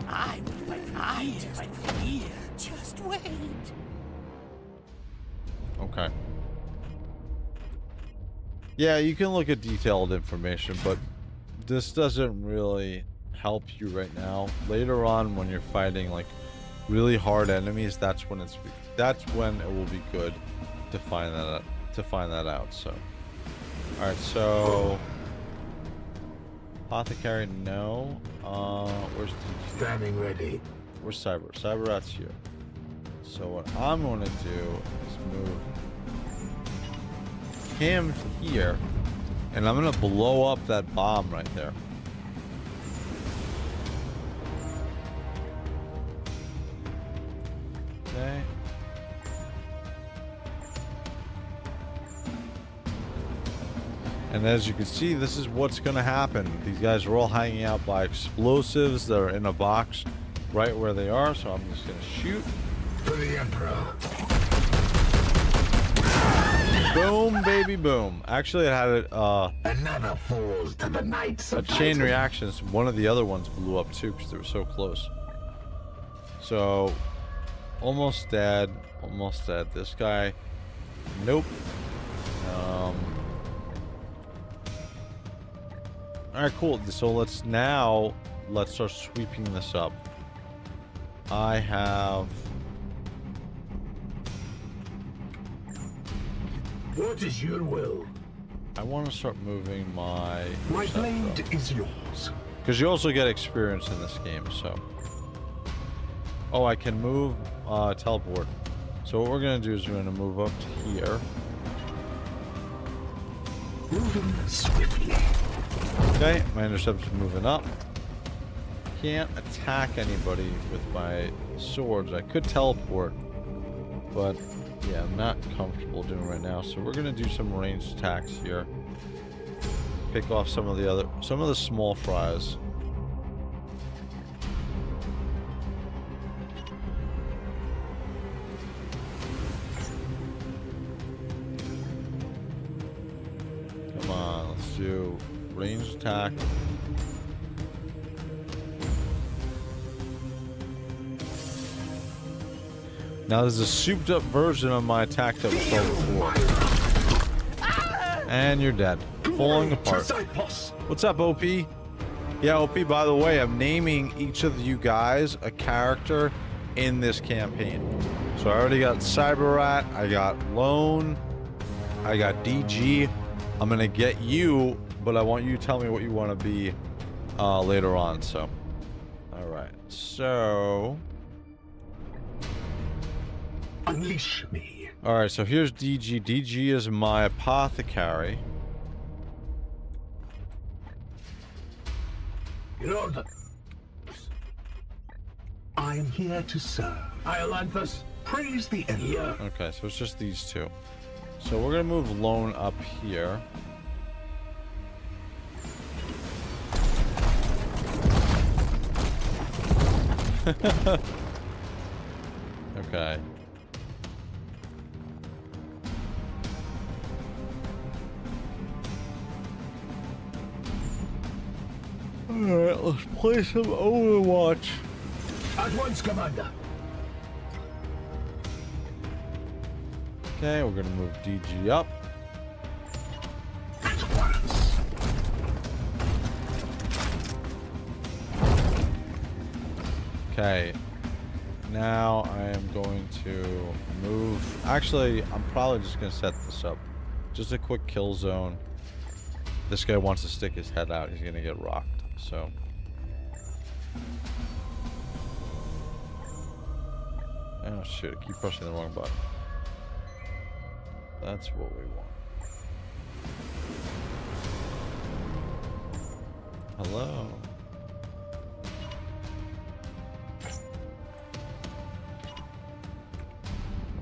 I will fight here. Just wait. Okay. Yeah, you can look at detailed information, but this doesn't really help you right now. Later on, when you're fighting like really hard enemies, that's when it will be good to find that out. So, all right. So, apothecary, no. Where's DG? Standing ready. Where's Cyberrat's here. So what I'm going to do is move him here, and I'm going to blow up that bomb right there. Okay. And as you can see, this is what's going to happen. These guys are all hanging out by explosives that are in a box right where they are, so I'm just going to shoot. For the Emperor. Boom, baby, boom. Actually, it had Another falls to the knights a of chain fighting. reaction. So one of the other ones blew up too because they were so close. So, almost dead. Almost dead. This guy, nope. Alright, cool. So let's start sweeping this up. I have... What is your will? I want to start moving my... My blade is yours. Because you also get experience in this game, so... Oh, I can move, teleport. So what we're going to do is we're going to move up to here. Moving swiftly. Okay, my interceptor's moving up. Can't attack anybody with my swords. I could teleport, but yeah, I'm not comfortable doing it right now. So we're gonna do some ranged attacks here. Pick off some of the small fries. Come on, let's do ranged attack. Now there's a souped up version of my attack that was called before. And you're dead. Falling apart. What's up, OP? Yeah, OP, by the way, I'm naming each of you guys a character in this campaign. So I already got Cyber Rat, I got Lone, I got DG. I'm gonna get you, but I want you to tell me what you want to be later on, so. Alright, so... Unleash me. Alright, so here's DG. DG is my apothecary. Your order. I am here to serve. Iolanthus, praise the Emperor. Okay, so it's just these two. So we're gonna move Lone up here. Okay. Alright, let's play some Overwatch. At once, Commander. Okay, we're gonna move DG up. At once. Okay. Now I am going to move. Actually, I'm probably just gonna set this up. Just a quick kill zone. This guy wants to stick his head out. He's gonna get rocked. So. Oh shoot! I keep pressing the wrong button. That's what we want. Hello.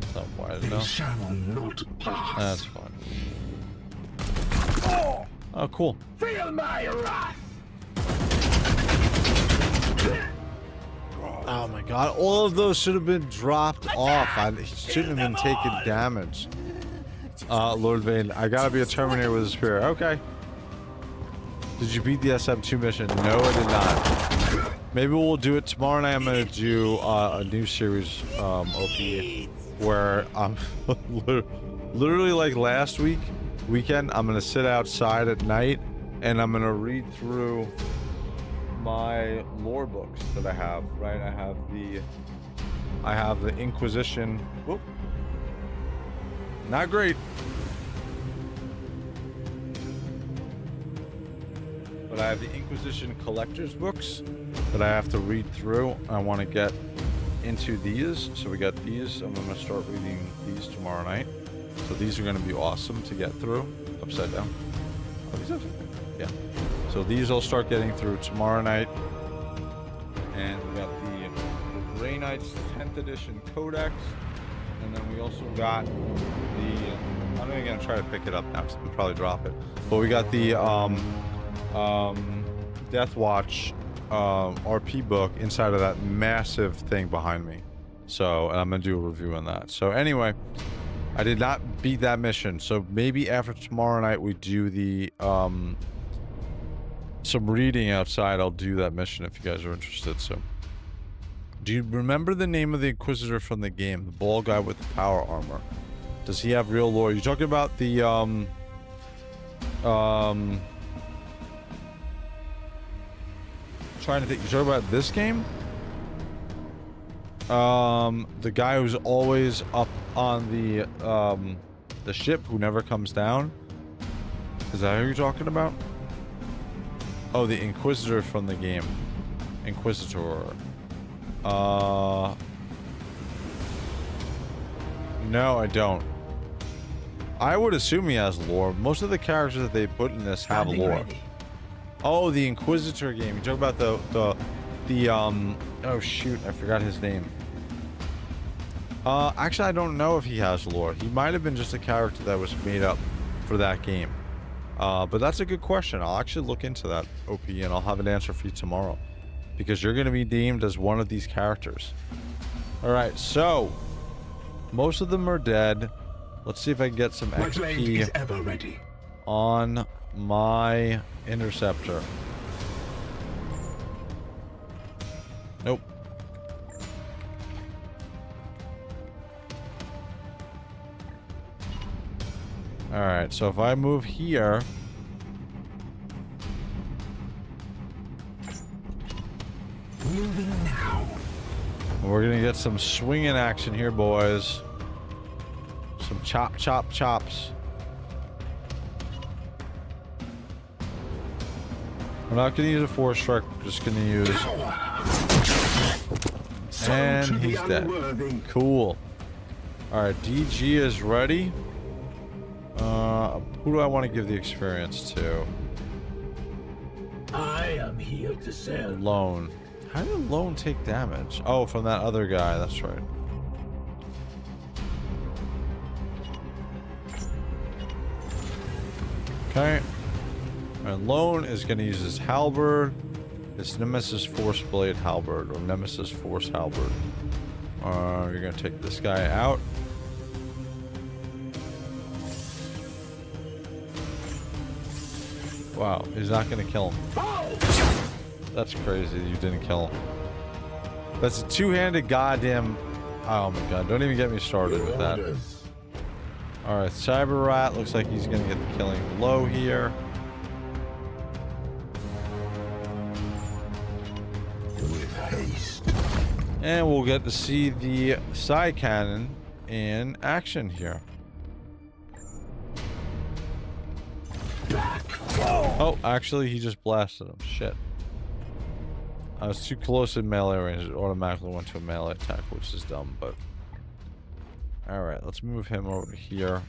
That's not wide enough. Shall not pass. That's fine. Oh, cool. Feel my wrath. Oh my god, all of those should have been dropped off. I shouldn't have been taking damage. Lord Vane, I gotta be a Terminator with a spear. Okay. Did you beat the SM2 mission? No, I did not. Maybe we'll do it tomorrow night. I'm gonna do a new series, OP, where I'm literally like last weekend, I'm gonna sit outside at night and I'm gonna read through my lore books that I have, right? I have the Inquisition. Whoop. Not great. But I have the Inquisition collector's books that I have to read through. I want to get into these. So we got these. I'm going to start reading these tomorrow night. So these are going to be awesome to get through. Upside down. Are these upside down? Yeah. So these I'll start getting through tomorrow night. And we got the Grey Knight's 10th edition Codex. And then we also got the... I'm not even going to try to pick it up now because I'll probably drop it. But we got the Death Watch RP book inside of that massive thing behind me. So I'm going to do a review on that. So anyway, I did not beat that mission. So maybe after tomorrow night we do the... some reading outside. I'll do that mission if you guys are interested. So, do you remember the name of the Inquisitor from the game? The bald guy with the power armor. Does he have real lore? You're talking about the trying to think. You're talking about this game? The guy who's always up on the ship who never comes down. Is that who you're talking about? Oh, the Inquisitor from the game. Inquisitor. No, I don't. I would assume he has lore. Most of the characters that they put in this have lore. Oh, the Inquisitor game. You talk about the oh shoot, I forgot his name. Actually, I don't know if he has lore. He might have been just a character that was made up for that game. But that's a good question. I'll actually look into that, OP, and I'll have an answer for you tomorrow. Because you're going to be deemed as one of these characters. Alright, so... most of them are dead. Let's see if I can get some XP on my Interceptor. Nope. Alright, so if I move here... Moving now. We're gonna get some swinging action here, boys. Some chop, chop, chops. I'm not gonna use a force strike, I'm just gonna use... And he's dead. Cool. Alright, DG is ready. Who do I want to give the experience to? I am here to sell. Lone. How did Lone take damage? Oh, from that other guy, that's right. Okay. And Lone is going to use his halberd. His Nemesis Force Blade halberd, or Nemesis Force halberd. You're going to take this guy out. Wow, he's not going to kill him. That's crazy you didn't kill him. That's a two-handed goddamn... Oh my god, don't even get me started with that. Alright, Cyber Rat looks like he's going to get the killing blow here. With haste. And we'll get to see the side cannon in action here. Oh, actually, he just blasted him. Shit. I was too close in melee range. It automatically went to a melee attack, which is dumb, but... Alright, let's move him over here.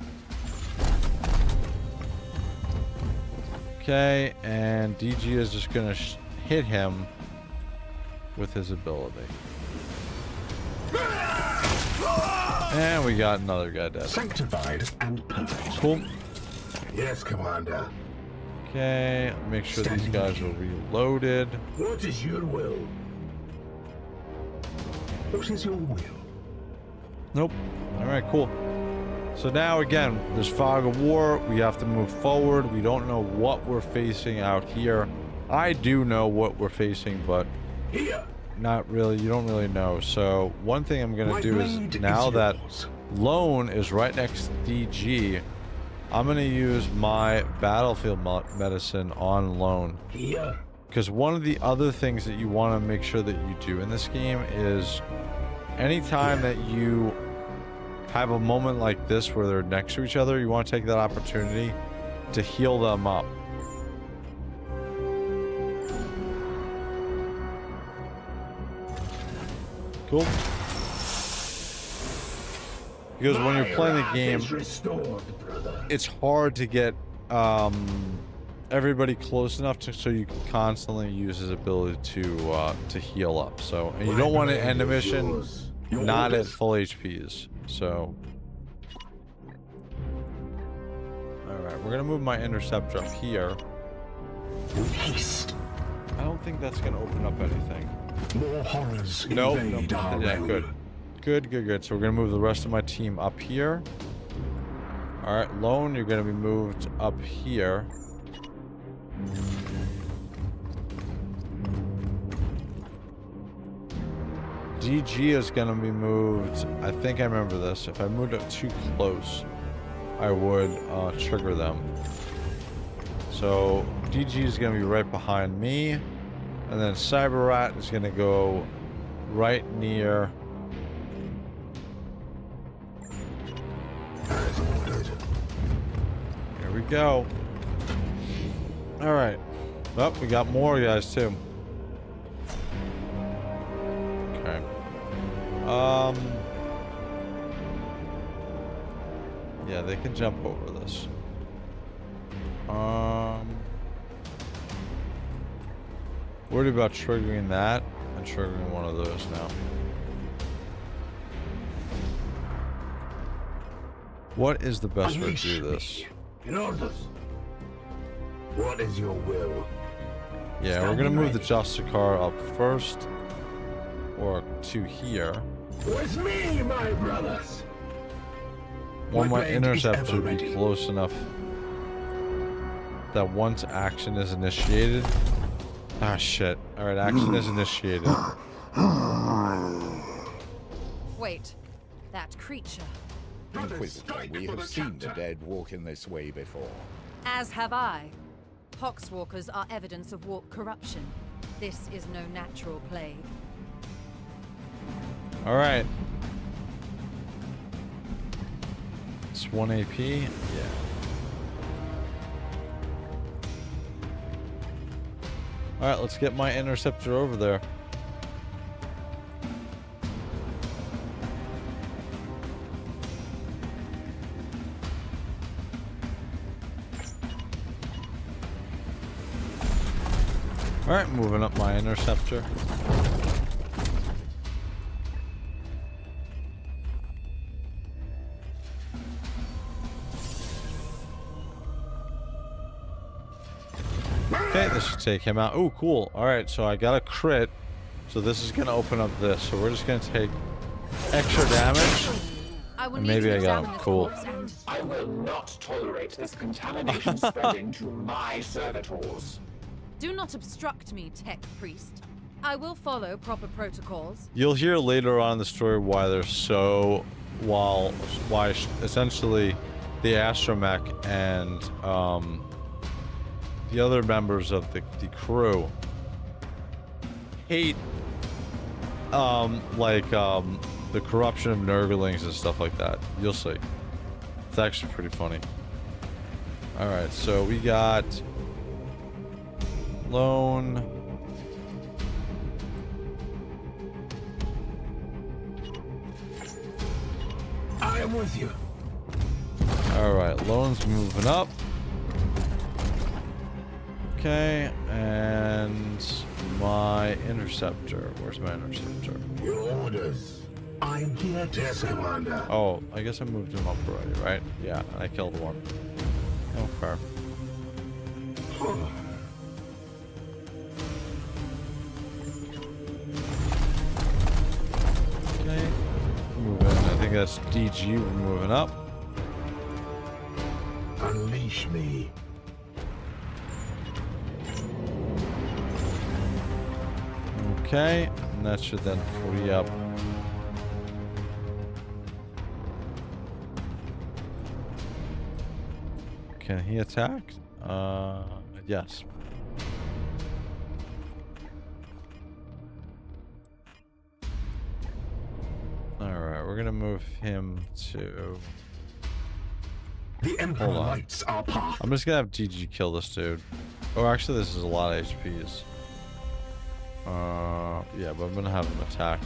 Okay, and DG is just gonna hit him with his ability. And we got another guy dead. Sanctified and perfect. Cool. Yes, Commander. Okay, make sure these guys are reloaded. What is your will? What is your will? Nope. Alright, cool. So now again, there's fog of war. We have to move forward. We don't know what we're facing out here. I do know what we're facing, but not really. You don't really know. So one thing I'm going to do is now that Lone is right next to DG, I'm going to use my battlefield medicine on Lone. Because one of the other things that you want to make sure that you do in this game is anytime that you have a moment like this where they're next to each other, you want to take that opportunity to heal them up. Cool. Because when you're playing the game, it's hard to get everybody close enough so you can constantly use his ability to heal up. So, and you don't want to end a mission not at full HPs. So, all right, we're gonna move my interceptor up here. Haste. I don't think that's gonna open up anything. More horrors Nope. invade our Yeah, realm. good. Good. So we're gonna move the rest of my team up here. All right, Lone, you're gonna be moved up here. DG is gonna be moved. I think I remember this. If I moved up too close, I would trigger them. So DG is gonna be right behind me, and then Cyber Rat is gonna go right near. Here we go. All right. Oh, we got more guys too. Okay. Yeah, they can jump over this. Worried about triggering that and triggering one of those now. What is the best way to do this? In orders. What is your will? Yeah, we're gonna move the Justicar up first, or to here. With me, my brothers. Want my blade is interceptor ever to be ready. close enough that once action is initiated. Ah, shit. Alright, action is initiated. Wait, that creature. Inquisitor, we have seen the dead walk in this way before. As have I. Poxwalkers are evidence of warp corruption. This is no natural plague. All right. It's 1 AP. Yeah. All right, let's get my interceptor over there. All right, moving up my interceptor. Okay, this should take him out. Oh, cool. All right, so I got a crit. So this is going to open up this. So we're just going to take extra damage. And maybe I got him. Cool. I will not tolerate this contamination spreading to my servitors. Do not obstruct me, tech priest. I will follow proper protocols. You'll hear later on in the story why they're so... why essentially the astromech and the other members of the crew hate the corruption of Nurglings and stuff like that. You'll see. It's actually pretty funny. Alright, so we got Lone. I am with you. Alright, Lone's moving up. Okay, and my interceptor. Where's my interceptor? Your orders. I'm here to Commander. Oh, I guess I moved him up already, right? Yeah, I killed one. Okay. Okay. Moving. I think that's DG. We're moving up. Unleash me. Okay, and that should then free up. Can he attack? Yes. Alright, we're gonna move him to... The Emperor lights our path. I'm just gonna have GG kill this dude. Oh, actually, this is a lot of HPs. Yeah, but I'm gonna have him attack.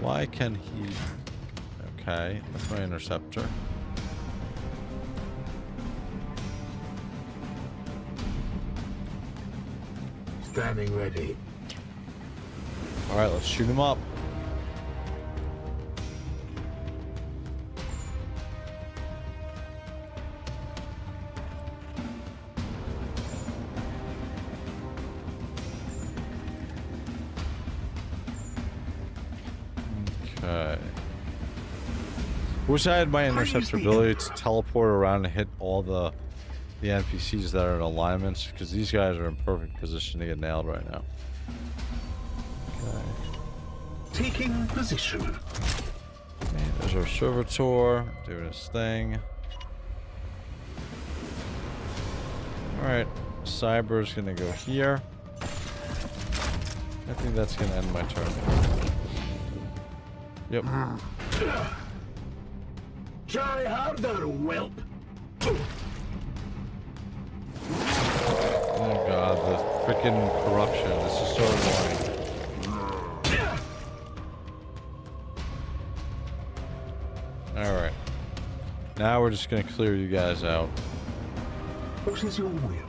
Why can he... Okay, that's my interceptor. Standing ready. Alright, let's shoot him up. Okay. Wish I had my interceptor ability to teleport around and hit all the NPCs that are in alignments, because these guys are in perfect position to get nailed right now. Okay. Taking position. Okay, there's our servitor doing his thing. Alright, Cyber's gonna go here. I think that's gonna end my turn. Yep. Try harder, whelp. Oh god, the freaking corruption. This is so annoying. Alright. Now we're just gonna clear you guys out. What is your will?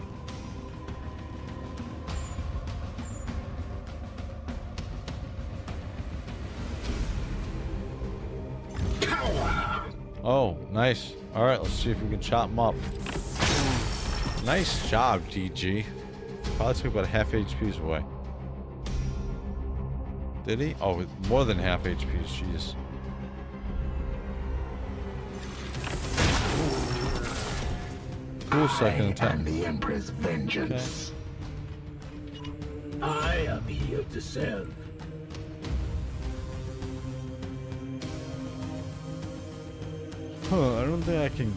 Oh, nice. Alright, let's see if we can chop him up. Nice job, DG. Probably took about half HP's away. Did he? Oh, more than half HP's, jeez. Cool, second attack. And the Emperor's vengeance. I am here to serve. Huh, I don't think I can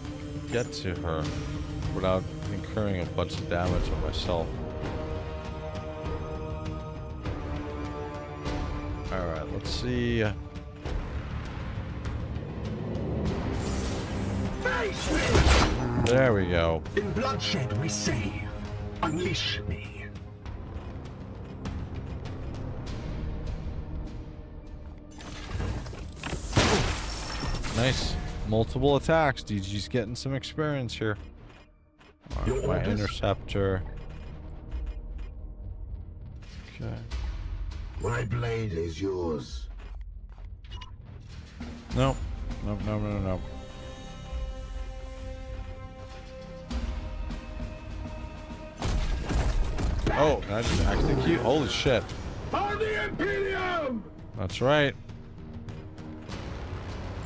get to her without incurring a bunch of damage on myself. Alright, let's see. There we go. In bloodshed we save. Unleash me. Nice. Multiple attacks. DG's getting some experience here. Right, my interceptor. Okay. My blade is yours. No. No, no, no, no. Oh, can I just execute? Holy shit. For the Imperium! That's right.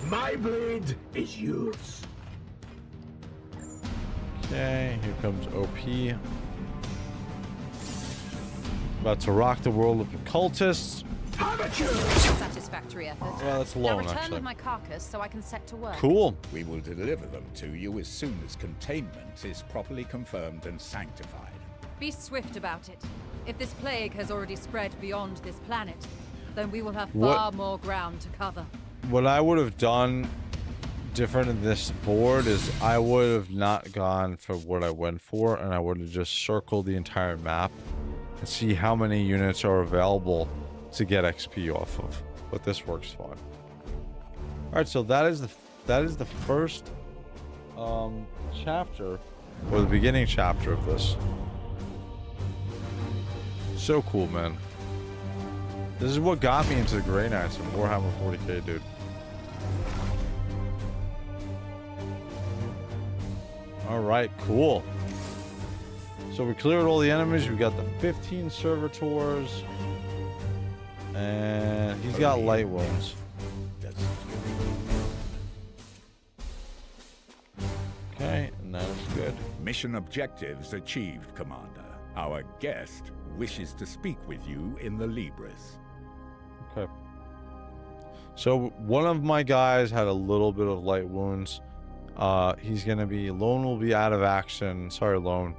My blade is yours. Okay, here comes OP. About to rock the world of occultists. Satisfactory effort. Well, that's Now alone, return actually. with my carcass so I can set to work. Cool. We will deliver them to you as soon as containment is properly confirmed and sanctified. Be swift about it. If this plague has already spread beyond this planet, then we will have far more ground to cover. What I would have done different in this board is I would have not gone for what I went for, and I would have just circled the entire map and see how many units are available to get XP off of. But this works fine. All right, so that is the first chapter, or the beginning chapter of this. So cool, man. This is what got me into the Grey Knights and Warhammer 40k, dude. Alright, cool. So we cleared all the enemies. We got the 15 servitors. And he's got light wounds. Okay, and that is good. Mission objectives achieved, Commander. Our guest wishes to speak with you in the Libris. Okay. So one of my guys had a little bit of light wounds. He's gonna be Lone will be out of action. Sorry, Lone,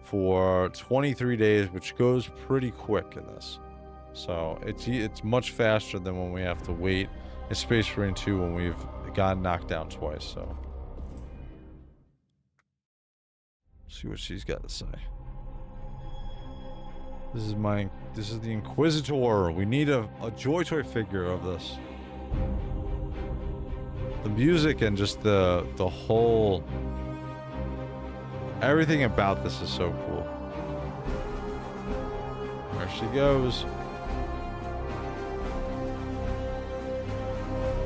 for 23 days, which goes pretty quick in this. So it's much faster than when we have to wait in Space Marine 2 when we've gotten knocked down twice. So see what she's got to say. This is the Inquisitor. We need a JOYTOY figure of this. The music and just the whole everything about this is so cool. There she goes.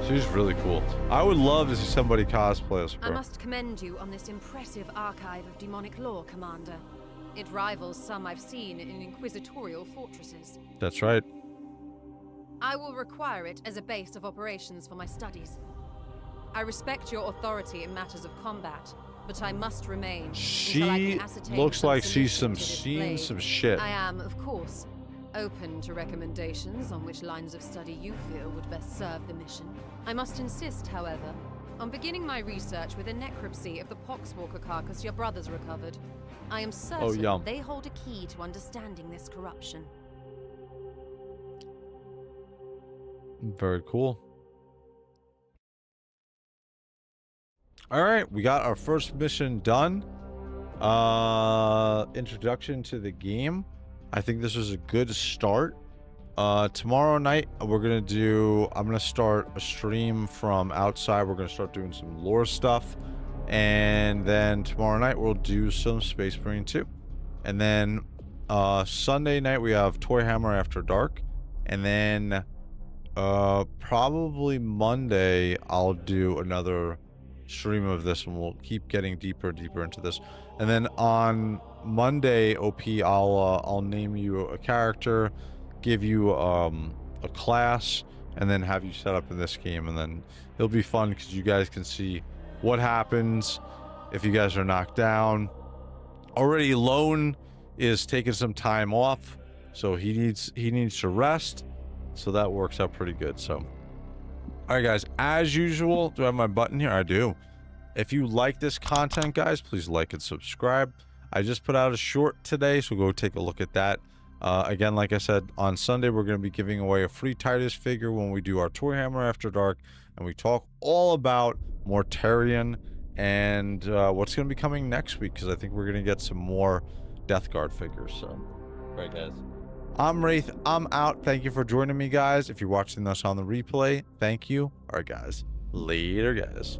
She's really cool. I would love to see somebody cosplay as her. I must commend you on this impressive archive of demonic lore, Commander. It rivals some I've seen in inquisitorial fortresses. That's right. I will require it as a base of operations for my studies. I respect your authority in matters of combat, but I must remain until I can ascertain looks some like she's solution to this seen plague. some shit. I am, of course, open to recommendations on which lines of study you feel would best serve the mission. I must insist, however, on beginning my research with a necropsy of the Poxwalker carcass your brothers recovered. I am certain they hold a key to understanding this corruption. Very cool. All right, we got our first mission done. Introduction to the game. I think this was a good start. Tomorrow night I'm gonna start a stream from outside. We're gonna start doing some lore stuff, and then tomorrow night we'll do some Space Marine 2, and then Sunday night we have Toy Hammer After Dark, and then probably Monday I'll do another stream of this, and we'll keep getting deeper and deeper into this. And then on Monday, OP, I'll name you a character, give you a class, and then have you set up in this game, and then it'll be fun because you guys can see what happens if you guys are knocked down, Already Lone is taking some time off, so he needs to rest. So that works out pretty good. So, all right, guys, as usual, do I have my button here? I do. If you like this content, guys, please like and subscribe. I just put out a short today, so go take a look at that. Again, like I said, on Sunday, we're going to be giving away a free Titus figure when we do our Toyhammer After Dark, and we talk all about Mortarion and what's going to be coming next week, because I think we're going to get some more Death Guard figures. So, all right, guys. I'm Wraith. I'm out. Thank you for joining me, guys. If you're watching this on the replay, thank you. All right, guys. Later, guys.